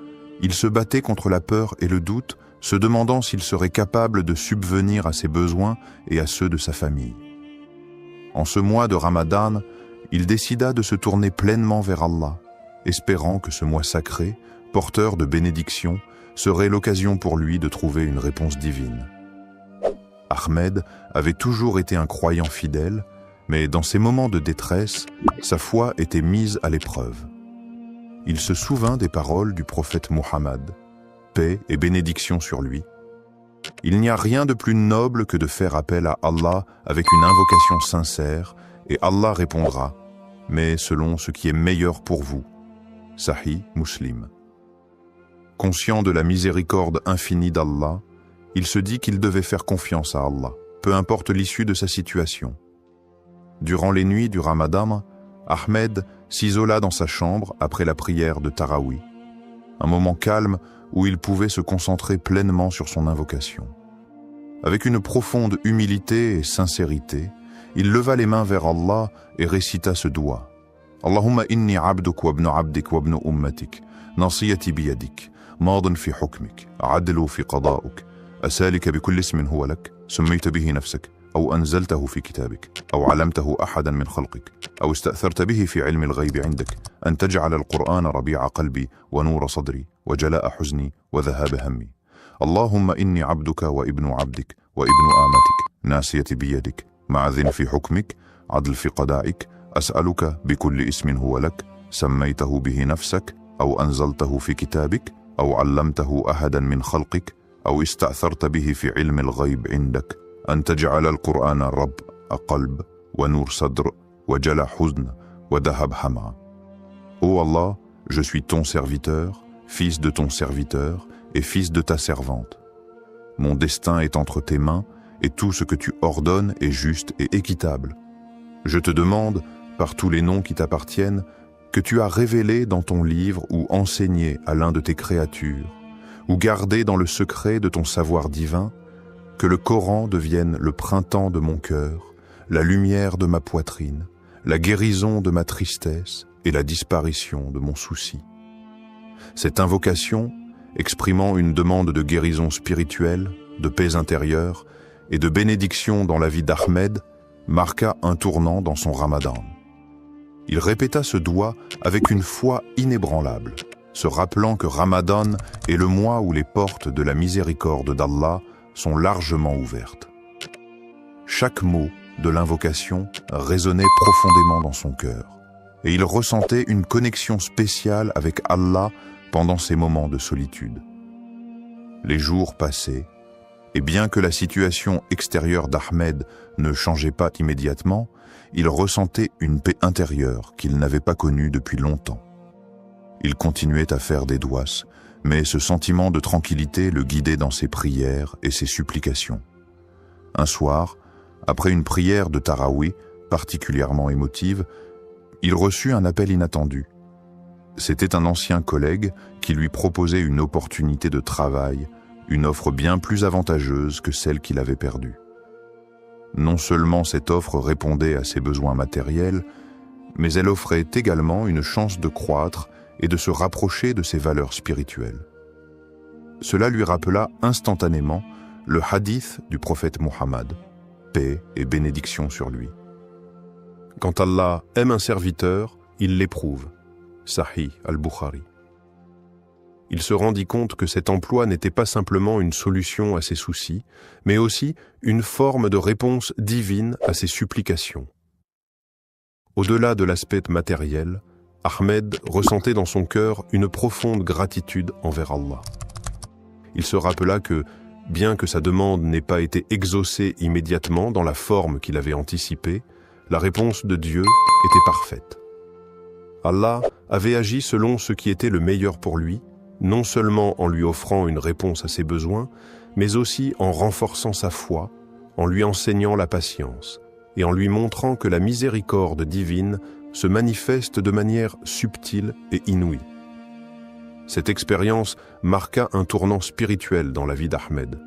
il se battait contre la peur et le doute, se demandant s'il serait capable de subvenir à ses besoins et à ceux de sa famille. En ce mois de Ramadan, il décida de se tourner pleinement vers Allah, espérant que ce mois sacré, porteur de bénédictions, serait l'occasion pour lui de trouver une réponse divine. Ahmed avait toujours été un croyant fidèle, mais dans ces moments de détresse, sa foi était mise à l'épreuve. Il se souvint des paroles du prophète Muhammad, paix et bénédiction sur lui. Il n'y a rien de plus noble que de faire appel à Allah avec une invocation sincère, et Allah répondra, mais selon ce qui est meilleur pour vous. Sahih Muslim. Conscient de la miséricorde infinie d'Allah, il se dit qu'il devait faire confiance à Allah, peu importe l'issue de sa situation. Durant les nuits du Ramadan, Ahmed s'isola dans sa chambre après la prière de Tarawih, un moment calme où il pouvait se concentrer pleinement sur son invocation. Avec une profonde humilité et sincérité, il leva les mains vers Allah et récita ce doigt. Allahumma inni abduk wa ibnu abdik wa ibnu ummatik, nasiyati biyadik, madin fi hukmik, adlu fi qada'uk, asalika bi kulli ismin huwa lak, summayta bihi nafsak, أو أنزلته في كتابك أو علمته أحدا من خلقك أو استأثرت به في علم الغيب عندك أن تجعل القرآن ربيع قلبي ونور صدري وجلاء حزني وذهاب همي اللهم إني عبدك وابن عبدك وابن آمتك ناسيتي بيدك معذن في حكمك عدل في قضائك أسألك بكل اسم هو لك سميته به نفسك أو أنزلته في كتابك أو علمته أحدا من خلقك أو استأثرت به في علم الغيب عندك أن تجعل القرآن رب قلب ونور صدر وجلاء حزن وذهب همع. Ô Allah, je suis ton serviteur, fils de ton serviteur et fils de ta servante. Mon destin est entre tes mains et tout ce que tu ordonnes est juste et équitable. Je te demande, par tous les noms qui t'appartiennent, que tu as révélé dans ton livre ou enseigné à l'un de tes créatures, ou gardé dans le secret de ton savoir divin, que le Coran devienne le printemps de mon cœur, la lumière de ma poitrine, la guérison de ma tristesse et la disparition de mon souci. Cette invocation, exprimant une demande de guérison spirituelle, de paix intérieure et de bénédiction dans la vie d'Ahmed, marqua un tournant dans son Ramadan. Il répéta ce doigt avec une foi inébranlable, se rappelant que Ramadan est le mois où les portes de la miséricorde d'Allah sont largement ouvertes. Chaque mot de l'invocation résonnait profondément dans son cœur, et il ressentait une connexion spéciale avec Allah pendant ces moments de solitude. Les jours passaient, et bien que la situation extérieure d'Ahmed ne changeait pas immédiatement, il ressentait une paix intérieure qu'il n'avait pas connue depuis longtemps. Il continuait à faire des douas, mais ce sentiment de tranquillité le guidait dans ses prières et ses supplications. Un soir, après une prière de Taraouih particulièrement émotive, il reçut un appel inattendu. C'était un ancien collègue qui lui proposait une opportunité de travail, une offre bien plus avantageuse que celle qu'il avait perdue. Non seulement cette offre répondait à ses besoins matériels, mais elle offrait également une chance de croître et de se rapprocher de ses valeurs spirituelles. Cela lui rappela instantanément le hadith du prophète Muhammad, paix et bénédiction sur lui. Quand Allah aime un serviteur, il l'éprouve. Sahih al-Bukhari. Il se rendit compte que cet emploi n'était pas simplement une solution à ses soucis, mais aussi une forme de réponse divine à ses supplications. Au-delà de l'aspect matériel, Ahmed ressentait dans son cœur une profonde gratitude envers Allah. Il se rappela que, bien que sa demande n'ait pas été exaucée immédiatement dans la forme qu'il avait anticipée, la réponse de Dieu était parfaite. Allah avait agi selon ce qui était le meilleur pour lui, non seulement en lui offrant une réponse à ses besoins, mais aussi en renforçant sa foi, en lui enseignant la patience et en lui montrant que la miséricorde divine se manifeste de manière subtile et inouïe. Cette expérience marqua un tournant spirituel dans la vie d'Ahmed.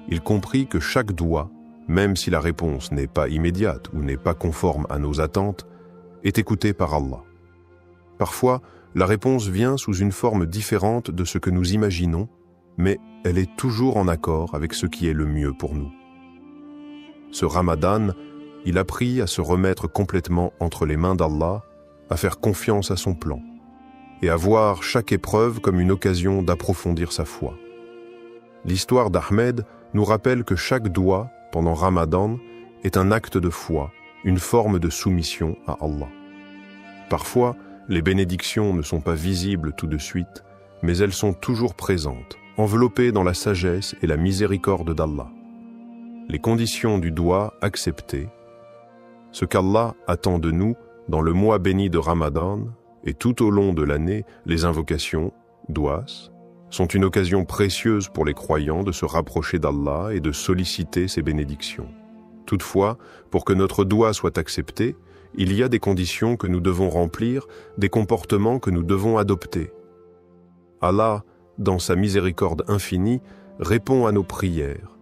Il comprit que chaque doua, même si la réponse n'est pas immédiate ou n'est pas conforme à nos attentes, est écoutée par Allah. Parfois, la réponse vient sous une forme différente de ce que nous imaginons, mais elle est toujours en accord avec ce qui est le mieux pour nous. Ce Ramadan, il apprit à se remettre complètement entre les mains d'Allah, à faire confiance à son plan, et à voir chaque épreuve comme une occasion d'approfondir sa foi. L'histoire d'Ahmed nous rappelle que chaque doua, pendant Ramadan, est un acte de foi, une forme de soumission à Allah. Parfois, les bénédictions ne sont pas visibles tout de suite, mais elles sont toujours présentes, enveloppées dans la sagesse et la miséricorde d'Allah. Les conditions du doua acceptées, ce qu'Allah attend de nous dans le mois béni de Ramadan et tout au long de l'année, les invocations, douas, sont une occasion précieuse pour les croyants de se rapprocher d'Allah et de solliciter ses bénédictions. Toutefois, pour que notre doua soit accepté, il y a des conditions que nous devons remplir, des comportements que nous devons adopter. Allah, dans sa miséricorde infinie, répond à nos prières,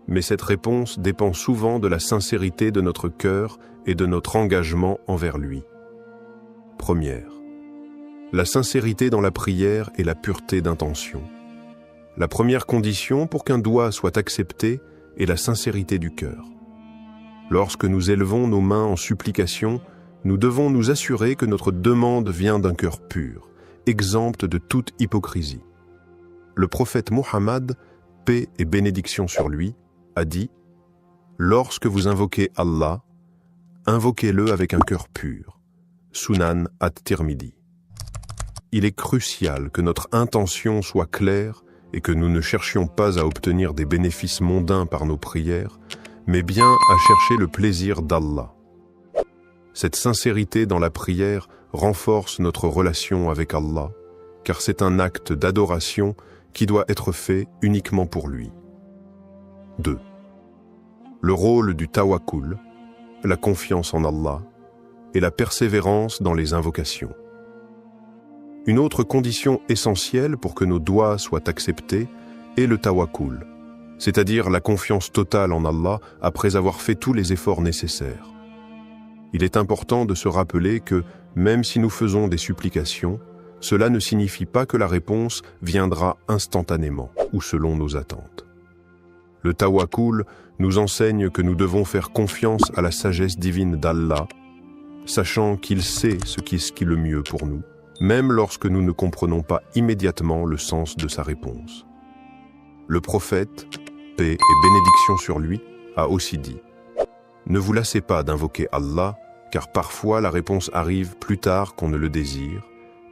mais cette réponse dépend souvent de la sincérité de notre cœur et de notre engagement envers lui. Première, la sincérité dans la prière et la pureté d'intention. La première condition pour qu'un doua soit accepté est la sincérité du cœur. Lorsque nous élevons nos mains en supplication, nous devons nous assurer que notre demande vient d'un cœur pur, exempt de toute hypocrisie. Le prophète Muhammad, paix et bénédiction sur lui, a dit « Lorsque vous invoquez Allah, invoquez-le avec un cœur pur. » Sunan at-Tirmidhi. Il est crucial que notre intention soit claire et que nous ne cherchions pas à obtenir des bénéfices mondains par nos prières, mais bien à chercher le plaisir d'Allah. Cette sincérité dans la prière renforce notre relation avec Allah, car c'est un acte d'adoration qui doit être fait uniquement pour lui. 2. Le rôle du tawakkul, la confiance en Allah, et la persévérance dans les invocations. Une autre condition essentielle pour que nos doua soient acceptés est le tawakkul, c'est-à-dire la confiance totale en Allah après avoir fait tous les efforts nécessaires. Il est important de se rappeler que, même si nous faisons des supplications, cela ne signifie pas que la réponse viendra instantanément ou selon nos attentes. Le tawakkul nous enseigne que nous devons faire confiance à la sagesse divine d'Allah, sachant qu'il sait ce qui est le mieux pour nous, même lorsque nous ne comprenons pas immédiatement le sens de sa réponse. Le prophète, paix et bénédiction sur lui, a aussi dit « Ne vous lassez pas d'invoquer Allah, car parfois la réponse arrive plus tard qu'on ne le désire,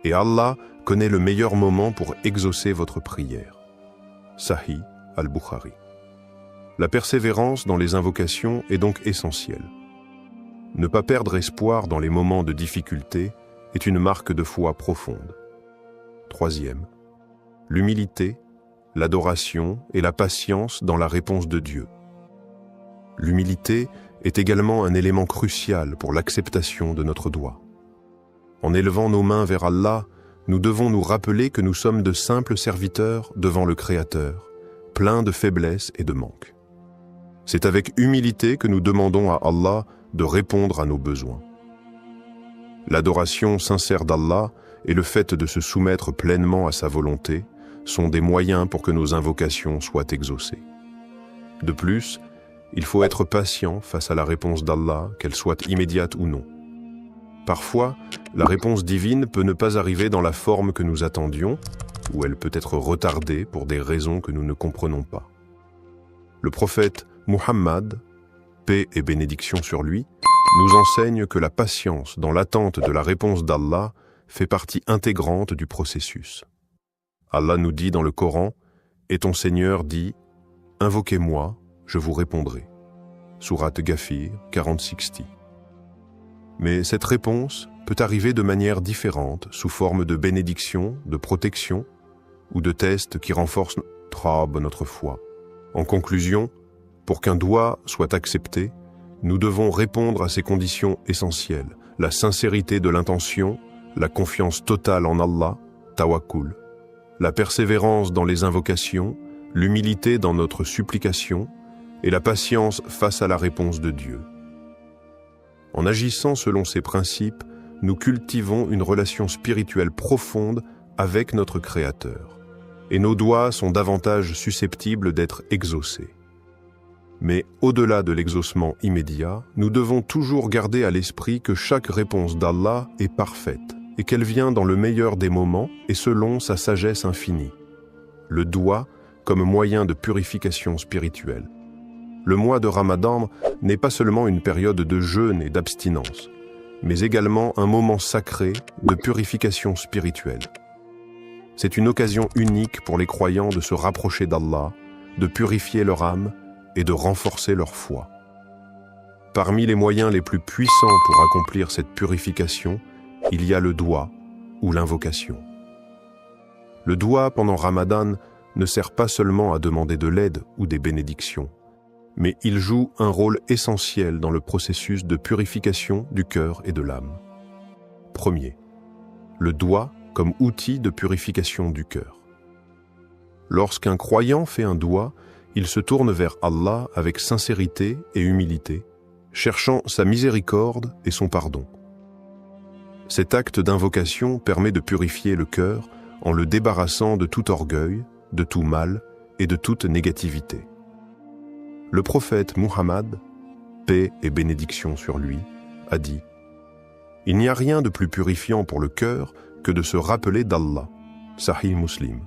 et Allah connaît le meilleur moment pour exaucer votre prière. » Sahih al-Bukhari. La persévérance dans les invocations est donc essentielle. Ne pas perdre espoir dans les moments de difficulté est une marque de foi profonde. troisième, l'humilité, l'adoration et la patience dans la réponse de Dieu. L'humilité est également un élément crucial pour l'acceptation de notre dua. En élevant nos mains vers Allah, nous devons nous rappeler que nous sommes de simples serviteurs devant le Créateur, pleins de faiblesses et de manques. C'est avec humilité que nous demandons à Allah de répondre à nos besoins. L'adoration sincère d'Allah et le fait de se soumettre pleinement à sa volonté sont des moyens pour que nos invocations soient exaucées. De plus, il faut être patient face à la réponse d'Allah, qu'elle soit immédiate ou non. Parfois, la réponse divine peut ne pas arriver dans la forme que nous attendions, ou elle peut être retardée pour des raisons que nous ne comprenons pas. Le prophète Muhammad, paix et bénédiction sur lui, nous enseigne que la patience dans l'attente de la réponse d'Allah fait partie intégrante du processus. Allah nous dit dans le Coran, « Et ton Seigneur dit, invoquez-moi, je vous répondrai. » Sourate Ghafir 40-60. Mais cette réponse peut arriver de manière différente, sous forme de bénédiction, de protection ou de tests qui renforcent notre foi. En conclusion, pour qu'un doua soit accepté, nous devons répondre à ces conditions essentielles, la sincérité de l'intention, la confiance totale en Allah, tawakkul, la persévérance dans les invocations, l'humilité dans notre supplication et la patience face à la réponse de Dieu. En agissant selon ces principes, nous cultivons une relation spirituelle profonde avec notre Créateur, et nos doigts sont davantage susceptibles d'être exaucés. Mais au-delà de l'exaucement immédiat, nous devons toujours garder à l'esprit que chaque réponse d'Allah est parfaite et qu'elle vient dans le meilleur des moments et selon sa sagesse infinie. Le doua comme moyen de purification spirituelle. Le mois de Ramadan n'est pas seulement une période de jeûne et d'abstinence, mais également un moment sacré de purification spirituelle. C'est une occasion unique pour les croyants de se rapprocher d'Allah, de purifier leur âme et de renforcer leur foi. Parmi les moyens les plus puissants pour accomplir cette purification, il y a le doua ou l'invocation. Le doua pendant Ramadan ne sert pas seulement à demander de l'aide ou des bénédictions, mais il joue un rôle essentiel dans le processus de purification du cœur et de l'âme. Premier, le doua comme outil de purification du cœur. Lorsqu'un croyant fait un doua, il se tourne vers Allah avec sincérité et humilité, cherchant sa miséricorde et son pardon. Cet acte d'invocation permet de purifier le cœur en le débarrassant de tout orgueil, de tout mal et de toute négativité. Le prophète Muhammad, paix et bénédiction sur lui, a dit « Il n'y a rien de plus purifiant pour le cœur que de se rappeler d'Allah. » Sahih Muslim.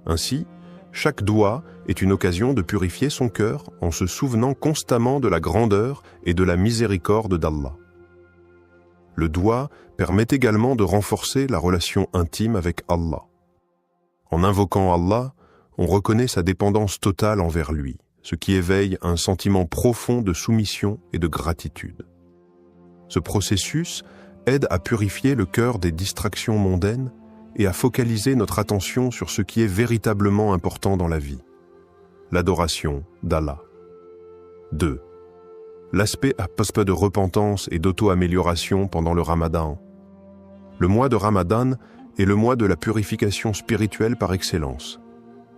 Ainsi, chaque doua est une occasion de purifier son cœur en se souvenant constamment de la grandeur et de la miséricorde d'Allah. Le doua permet également de renforcer la relation intime avec Allah. En invoquant Allah, on reconnaît sa dépendance totale envers lui, ce qui éveille un sentiment profond de soumission et de gratitude. Ce processus aide à purifier le cœur des distractions mondaines et à focaliser notre attention sur ce qui est véritablement important dans la vie, l'adoration d'Allah. 2. L'aspect de repentance et d'auto-amélioration pendant le Ramadan. Le mois de Ramadan est le mois de la purification spirituelle par excellence.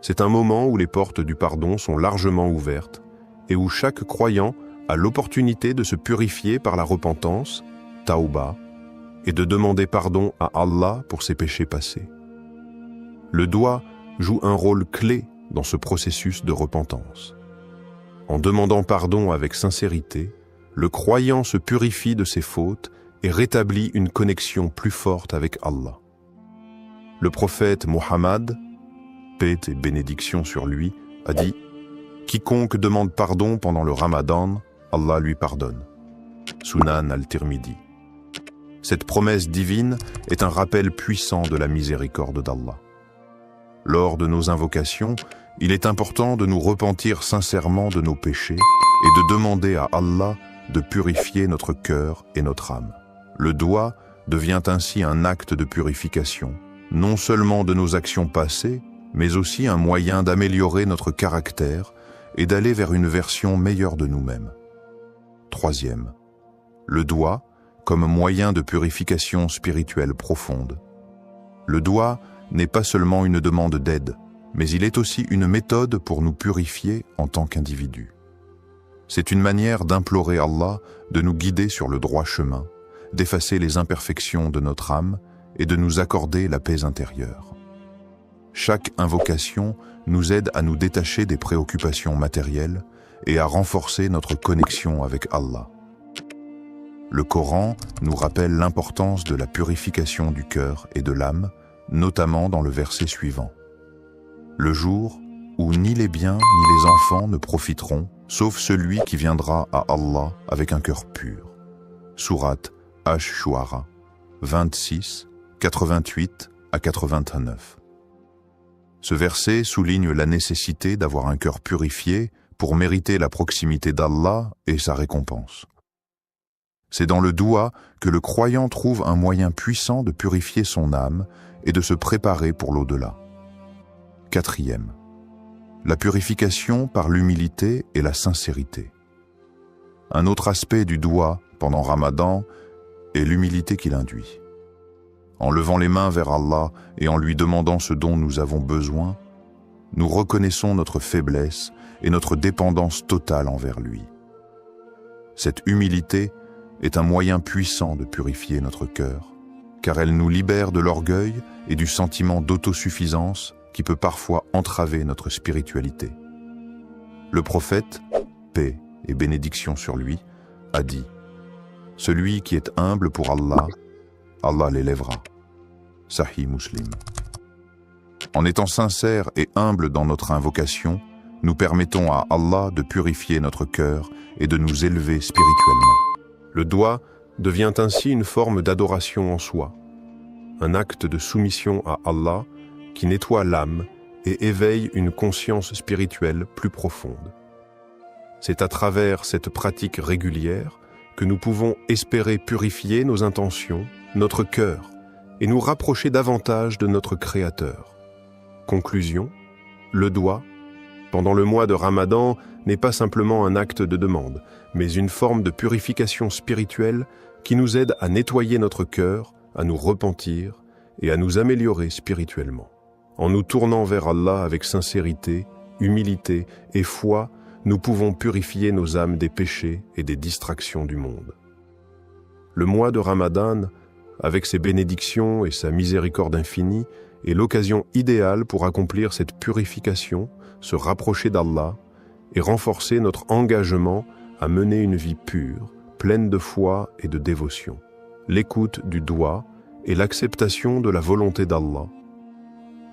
C'est un moment où les portes du pardon sont largement ouvertes et où chaque croyant a l'opportunité de se purifier par la repentance, tauba, et de demander pardon à Allah pour ses péchés passés. Le doua joue un rôle clé dans ce processus de repentance. En demandant pardon avec sincérité, le croyant se purifie de ses fautes et rétablit une connexion plus forte avec Allah. Le prophète Muhammad, paix et bénédiction sur lui, a dit « Quiconque demande pardon pendant le Ramadan, Allah lui pardonne. » Sunan al-Tirmidhi. Cette promesse divine est un rappel puissant de la miséricorde d'Allah. Lors de nos invocations, il est important de nous repentir sincèrement de nos péchés et de demander à Allah de purifier notre cœur et notre âme. Le doua devient ainsi un acte de purification, non seulement de nos actions passées, mais aussi un moyen d'améliorer notre caractère et d'aller vers une version meilleure de nous-mêmes. Troisième, le doigt comme moyen de purification spirituelle profonde. Le doigt n'est pas seulement une demande d'aide, mais il est aussi une méthode pour nous purifier en tant qu'individus. C'est une manière d'implorer Allah de nous guider sur le droit chemin, d'effacer les imperfections de notre âme et de nous accorder la paix intérieure. Chaque invocation nous aide à nous détacher des préoccupations matérielles et à renforcer notre connexion avec Allah. Le Coran nous rappelle l'importance de la purification du cœur et de l'âme, notamment dans le verset suivant. Le jour où ni les biens ni les enfants ne profiteront, sauf celui qui viendra à Allah avec un cœur pur. Sourate Ash-Shu'ara, 26, 88 à 89. Ce verset souligne la nécessité d'avoir un cœur purifié pour mériter la proximité d'Allah et sa récompense. C'est dans le doua que le croyant trouve un moyen puissant de purifier son âme et de se préparer pour l'au-delà. Quatrième, la purification par l'humilité et la sincérité. Un autre aspect du doua pendant Ramadan est l'humilité qu'il induit. En levant les mains vers Allah et en lui demandant ce dont nous avons besoin, nous reconnaissons notre faiblesse et notre dépendance totale envers lui. Cette humilité est un moyen puissant de purifier notre cœur, car elle nous libère de l'orgueil et du sentiment d'autosuffisance qui peut parfois entraver notre spiritualité. Le prophète, paix et bénédiction sur lui, a dit « Celui qui est humble pour Allah, Allah l'élèvera. » Sahih Muslim. En étant sincères et humbles dans notre invocation, nous permettons à Allah de purifier notre cœur et de nous élever spirituellement. Le doigt devient ainsi une forme d'adoration en soi, un acte de soumission à Allah qui nettoie l'âme et éveille une conscience spirituelle plus profonde. C'est à travers cette pratique régulière que nous pouvons espérer purifier nos intentions, notre cœur, et nous rapprocher davantage de notre Créateur. Conclusion, le doigt, pendant le mois de Ramadan, n'est pas simplement un acte de demande, mais une forme de purification spirituelle qui nous aide à nettoyer notre cœur, à nous repentir et à nous améliorer spirituellement. En nous tournant vers Allah avec sincérité, humilité et foi, nous pouvons purifier nos âmes des péchés et des distractions du monde. Le mois de Ramadan, avec ses bénédictions et sa miséricorde infinie, est l'occasion idéale pour accomplir cette purification, se rapprocher d'Allah et renforcer notre engagement à mener une vie pure, pleine de foi et de dévotion. L'écoute du doigt et l'acceptation de la volonté d'Allah.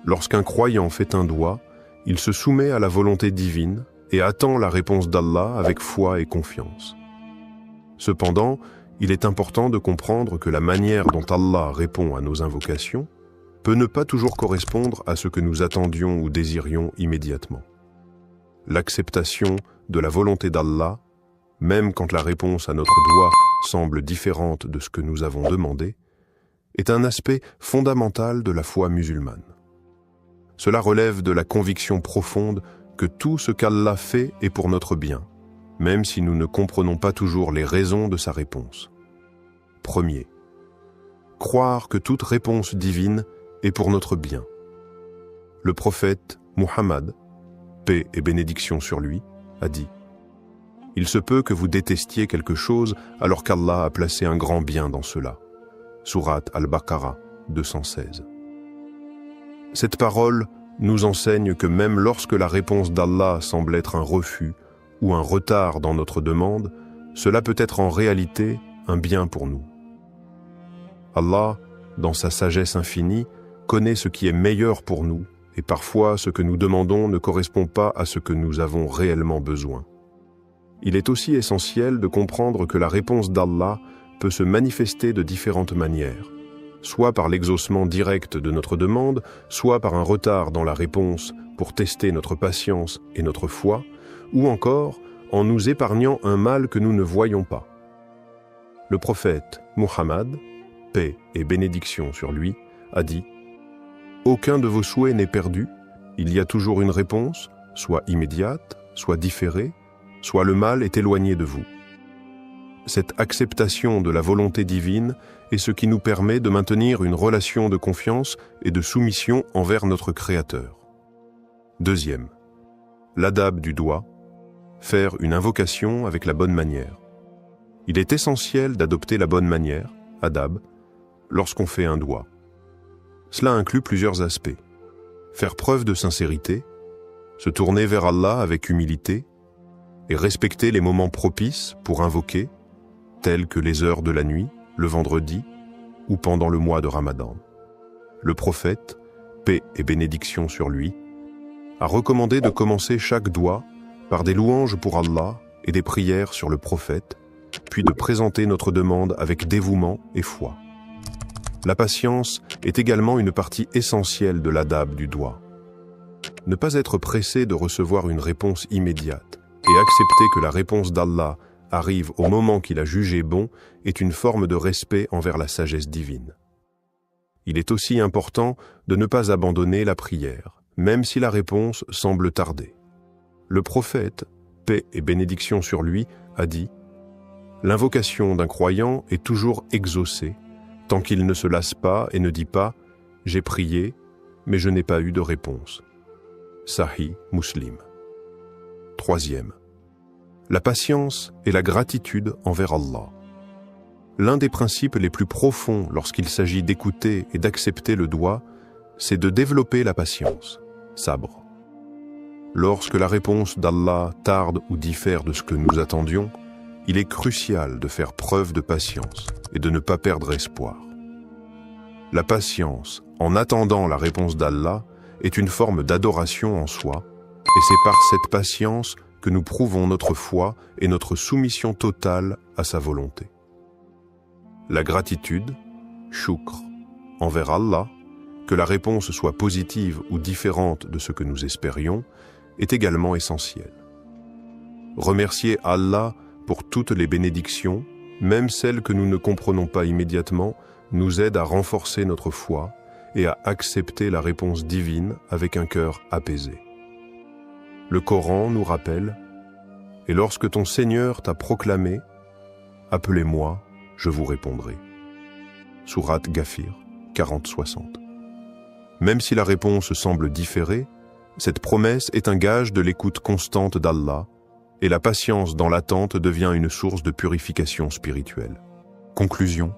Lorsqu'un croyant fait un doigt, il se soumet à la volonté divine et attend la réponse d'Allah avec foi et confiance. Cependant, il est important de comprendre que la manière dont Allah répond à nos invocations peut ne pas toujours correspondre à ce que nous attendions ou désirions immédiatement. L'acceptation de la volonté d'Allah, même quand la réponse à notre doigt semble différente de ce que nous avons demandé, est un aspect fondamental de la foi musulmane. Cela relève de la conviction profonde que tout ce qu'Allah fait est pour notre bien, même si nous ne comprenons pas toujours les raisons de sa réponse. Premier, croire que toute réponse divine est pour notre bien. Le prophète Muhammad, paix et bénédiction sur lui, a dit « Il se peut que vous détestiez quelque chose alors qu'Allah a placé un grand bien dans cela. » Sourate Al-Baqarah 216. Cette parole nous enseigne que même lorsque la réponse d'Allah semble être un refus ou un retard dans notre demande, cela peut être en réalité un bien pour nous. Allah, dans sa sagesse infinie, connaît ce qui est meilleur pour nous, et parfois ce que nous demandons ne correspond pas à ce que nous avons réellement besoin. Il est aussi essentiel de comprendre que la réponse d'Allah peut se manifester de différentes manières, soit par l'exaucement direct de notre demande, soit par un retard dans la réponse pour tester notre patience et notre foi, ou encore en nous épargnant un mal que nous ne voyons pas. Le prophète Muhammad, paix et bénédiction sur lui, a dit aucun de vos souhaits n'est perdu, il y a toujours une réponse, soit immédiate, soit différée, soit le mal est éloigné de vous. Cette acceptation de la volonté divine est ce qui nous permet de maintenir une relation de confiance et de soumission envers notre Créateur. Deuxième, l'adab du doigt, faire une invocation avec la bonne manière. Il est essentiel d'adopter la bonne manière, adab, lorsqu'on fait un doigt. Cela inclut plusieurs aspects. Faire preuve de sincérité, se tourner vers Allah avec humilité et respecter les moments propices pour invoquer, tels que les heures de la nuit, le vendredi ou pendant le mois de Ramadan. Le prophète, paix et bénédiction sur lui, a recommandé de commencer chaque doigt par des louanges pour Allah et des prières sur le prophète, puis de présenter notre demande avec dévouement et foi. La patience est également une partie essentielle de l'adab du doigt. Ne pas être pressé de recevoir une réponse immédiate et accepter que la réponse d'Allah arrive au moment qu'il a jugé bon est une forme de respect envers la sagesse divine. Il est aussi important de ne pas abandonner la prière, même si la réponse semble tarder. Le prophète, paix et bénédiction sur lui, a dit « L'invocation d'un croyant est toujours exaucée, tant qu'il ne se lasse pas et ne dit pas « J'ai prié, mais je n'ai pas eu de réponse ». Sahih Muslim. Troisième, la patience et la gratitude envers Allah. L'un des principes les plus profonds lorsqu'il s'agit d'écouter et d'accepter le doigt, c'est de développer la patience, sabre. Lorsque la réponse d'Allah tarde ou diffère de ce que nous attendions, il est crucial de faire preuve de patience et de ne pas perdre espoir. La patience, en attendant la réponse d'Allah, est une forme d'adoration en soi, et c'est par cette patience que nous prouvons notre foi et notre soumission totale à sa volonté. La gratitude, shukr, envers Allah, que la réponse soit positive ou différente de ce que nous espérions, est également essentielle. Remercier Allah pour toutes les bénédictions, même celles que nous ne comprenons pas immédiatement, nous aide à renforcer notre foi et à accepter la réponse divine avec un cœur apaisé. Le Coran nous rappelle « Et lorsque ton Seigneur t'a proclamé, appelez-moi, je vous répondrai. » Sourate Ghafir 40-60. Même si la réponse semble différer, cette promesse est un gage de l'écoute constante d'Allah et la patience dans l'attente devient une source de purification spirituelle. Conclusion.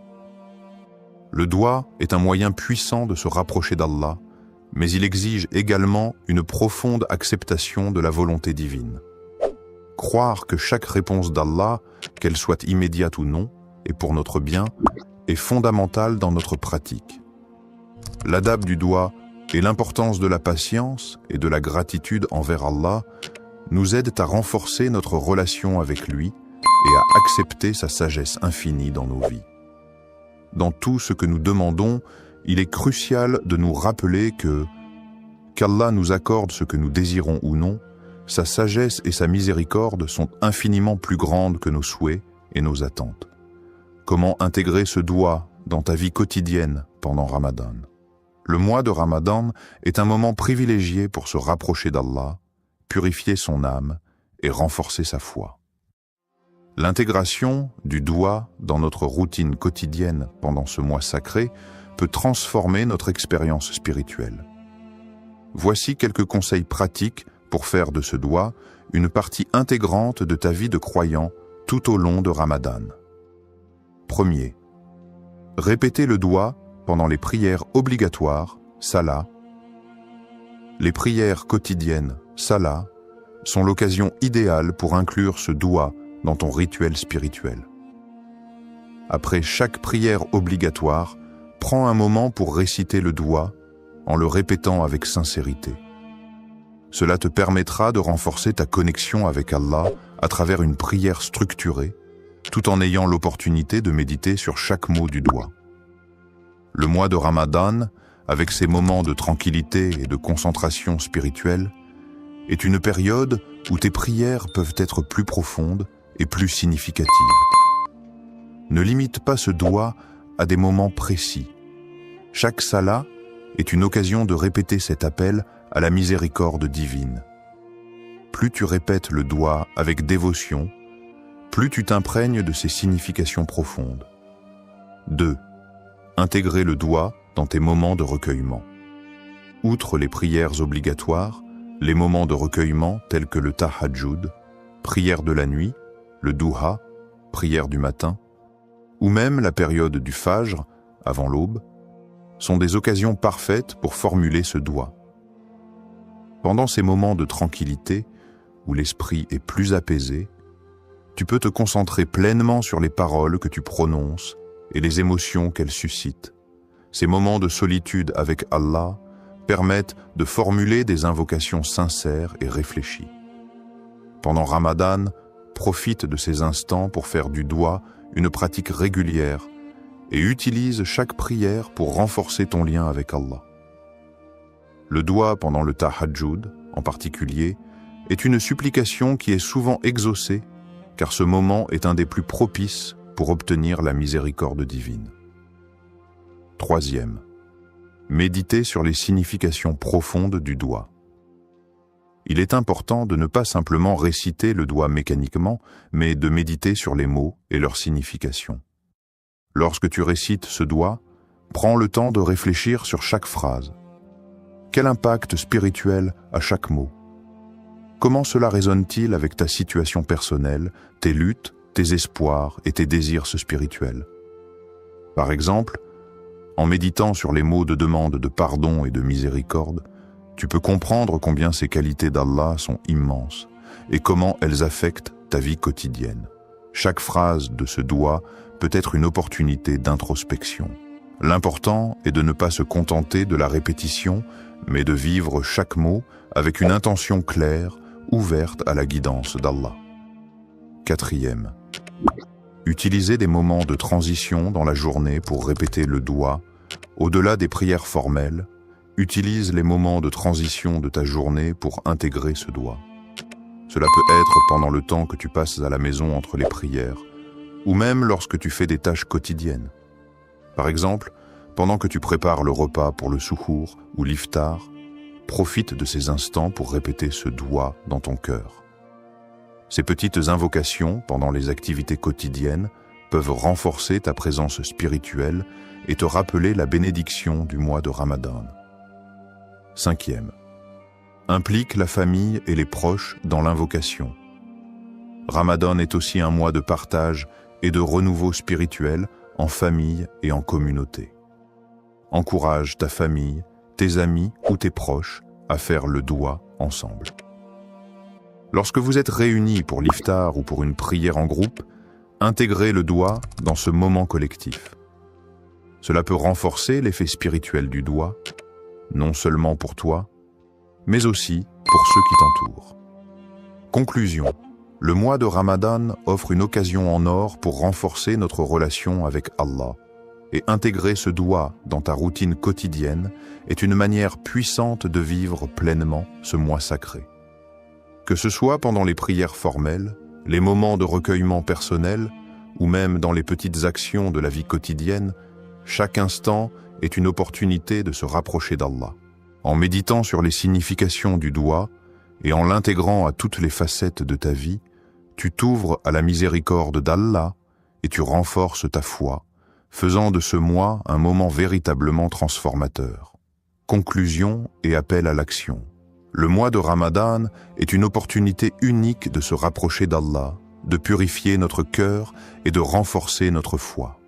Le doigt est un moyen puissant de se rapprocher d'Allah, mais il exige également une profonde acceptation de la volonté divine. Croire que chaque réponse d'Allah, qu'elle soit immédiate ou non, et pour notre bien, est fondamentale dans notre pratique. L'adab du doigt et l'importance de la patience et de la gratitude envers Allah nous aident à renforcer notre relation avec lui et à accepter sa sagesse infinie dans nos vies. Dans tout ce que nous demandons, il est crucial de nous rappeler qu'Allah nous accorde ce que nous désirons ou non, sa sagesse et sa miséricorde sont infiniment plus grandes que nos souhaits et nos attentes. Comment intégrer ce doigt dans ta vie quotidienne pendant Ramadan? Le mois de Ramadan est un moment privilégié pour se rapprocher d'Allah, purifier son âme et renforcer sa foi. L'intégration du doigt dans notre routine quotidienne pendant ce mois sacré peut transformer notre expérience spirituelle. Voici quelques conseils pratiques pour faire de ce doigt une partie intégrante de ta vie de croyant tout au long de Ramadan. Premier, répétez le doigt pendant les prières obligatoires, salat. Les prières quotidiennes, salat, sont l'occasion idéale pour inclure ce doigt dans ton rituel spirituel. Après chaque prière obligatoire, prends un moment pour réciter le doigt en le répétant avec sincérité. Cela te permettra de renforcer ta connexion avec Allah à travers une prière structurée, tout en ayant l'opportunité de méditer sur chaque mot du doigt. Le mois de Ramadan, avec ses moments de tranquillité et de concentration spirituelle, est une période où tes prières peuvent être plus profondes et plus significatives. Ne limite pas ce doigt à des moments précis. Chaque salat est une occasion de répéter cet appel à la miséricorde divine. Plus tu répètes le doua avec dévotion, plus tu t'imprègnes de ses significations profondes. 2. Intégrer le doua dans tes moments de recueillement. Outre les prières obligatoires, les moments de recueillement tels que le tahajjud, prière de la nuit, le duha, prière du matin, ou même la période du fajr, avant l'aube, sont des occasions parfaites pour formuler ce doua. Pendant ces moments de tranquillité, où l'esprit est plus apaisé, tu peux te concentrer pleinement sur les paroles que tu prononces et les émotions qu'elles suscitent. Ces moments de solitude avec Allah permettent de formuler des invocations sincères et réfléchies. Pendant Ramadan, profite de ces instants pour faire du doua une pratique régulière et utilise chaque prière pour renforcer ton lien avec Allah. Le doua pendant le tahajjud, en particulier, est une supplication qui est souvent exaucée, car ce moment est un des plus propices pour obtenir la miséricorde divine. 3. Méditer sur les significations profondes du doua. Il est important de ne pas simplement réciter le doua mécaniquement, mais de méditer sur les mots et leurs significations. Lorsque tu récites ce doua, prends le temps de réfléchir sur chaque phrase. Quel impact spirituel a chaque mot? Comment cela résonne-t-il avec ta situation personnelle, tes luttes, tes espoirs et tes désirs spirituels? Par exemple, en méditant sur les mots de demande de pardon et de miséricorde, tu peux comprendre combien ces qualités d'Allah sont immenses et comment elles affectent ta vie quotidienne. Chaque phrase de ce doua peut être une opportunité d'introspection. L'important est de ne pas se contenter de la répétition, mais de vivre chaque mot avec une intention claire, ouverte à la guidance d'Allah. 4. Utilisez des moments de transition dans la journée pour répéter le doua. Au-delà des prières formelles, utilise les moments de transition de ta journée pour intégrer ce doua. Cela peut être pendant le temps que tu passes à la maison entre les prières, ou même lorsque tu fais des tâches quotidiennes. Par exemple, pendant que tu prépares le repas pour le suhour ou l'iftar, profite de ces instants pour répéter ce doua dans ton cœur. Ces petites invocations pendant les activités quotidiennes peuvent renforcer ta présence spirituelle et te rappeler la bénédiction du mois de Ramadan. 5. Implique la famille et les proches dans l'invocation. Ramadan est aussi un mois de partage et de renouveau spirituel en famille et en communauté. Encourage ta famille, tes amis ou tes proches à faire le doua ensemble. Lorsque vous êtes réunis pour l'iftar ou pour une prière en groupe, intégrez le doua dans ce moment collectif. Cela peut renforcer l'effet spirituel du doua, non seulement pour toi, mais aussi pour ceux qui t'entourent. Conclusion. Le mois de Ramadan offre une occasion en or pour renforcer notre relation avec Allah, et intégrer ce doua dans ta routine quotidienne est une manière puissante de vivre pleinement ce mois sacré. Que ce soit pendant les prières formelles, les moments de recueillement personnel, ou même dans les petites actions de la vie quotidienne, chaque instant est une opportunité de se rapprocher d'Allah. En méditant sur les significations du doua et en l'intégrant à toutes les facettes de ta vie, tu t'ouvres à la miséricorde d'Allah et tu renforces ta foi, faisant de ce mois un moment véritablement transformateur. Conclusion et appel à l'action. Le mois de Ramadan est une opportunité unique de se rapprocher d'Allah, de purifier notre cœur et de renforcer notre foi.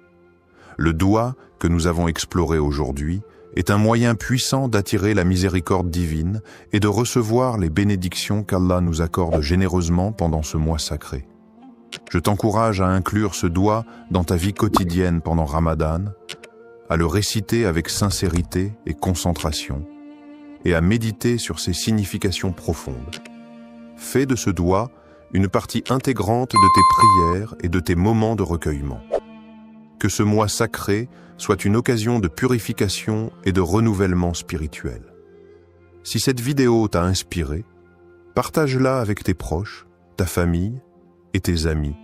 Le doua que nous avons exploré aujourd'hui est un moyen puissant d'attirer la miséricorde divine et de recevoir les bénédictions qu'Allah nous accorde généreusement pendant ce mois sacré. Je t'encourage à inclure ce doua dans ta vie quotidienne pendant Ramadan, à le réciter avec sincérité et concentration, et à méditer sur ses significations profondes. Fais de ce doua une partie intégrante de tes prières et de tes moments de recueillement. Que ce mois sacré soit une occasion de purification et de renouvellement spirituel. Si cette vidéo t'a inspiré, partage-la avec tes proches, ta famille et tes amis.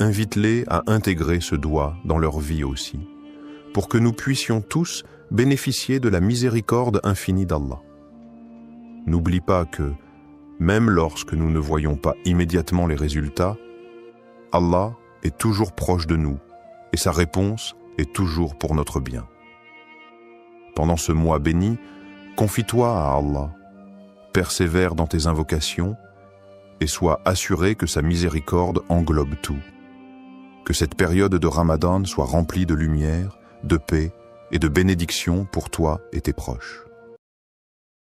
Invite-les à intégrer ce doua dans leur vie aussi, pour que nous puissions tous bénéficier de la miséricorde infinie d'Allah. N'oublie pas que, même lorsque nous ne voyons pas immédiatement les résultats, Allah est toujours proche de nous et sa réponse est toujours pour notre bien. Pendant ce mois béni, confie-toi à Allah, persévère dans tes invocations et sois assuré que sa miséricorde englobe tout. Que cette période de Ramadan soit remplie de lumière, de paix et de bénédiction pour toi et tes proches.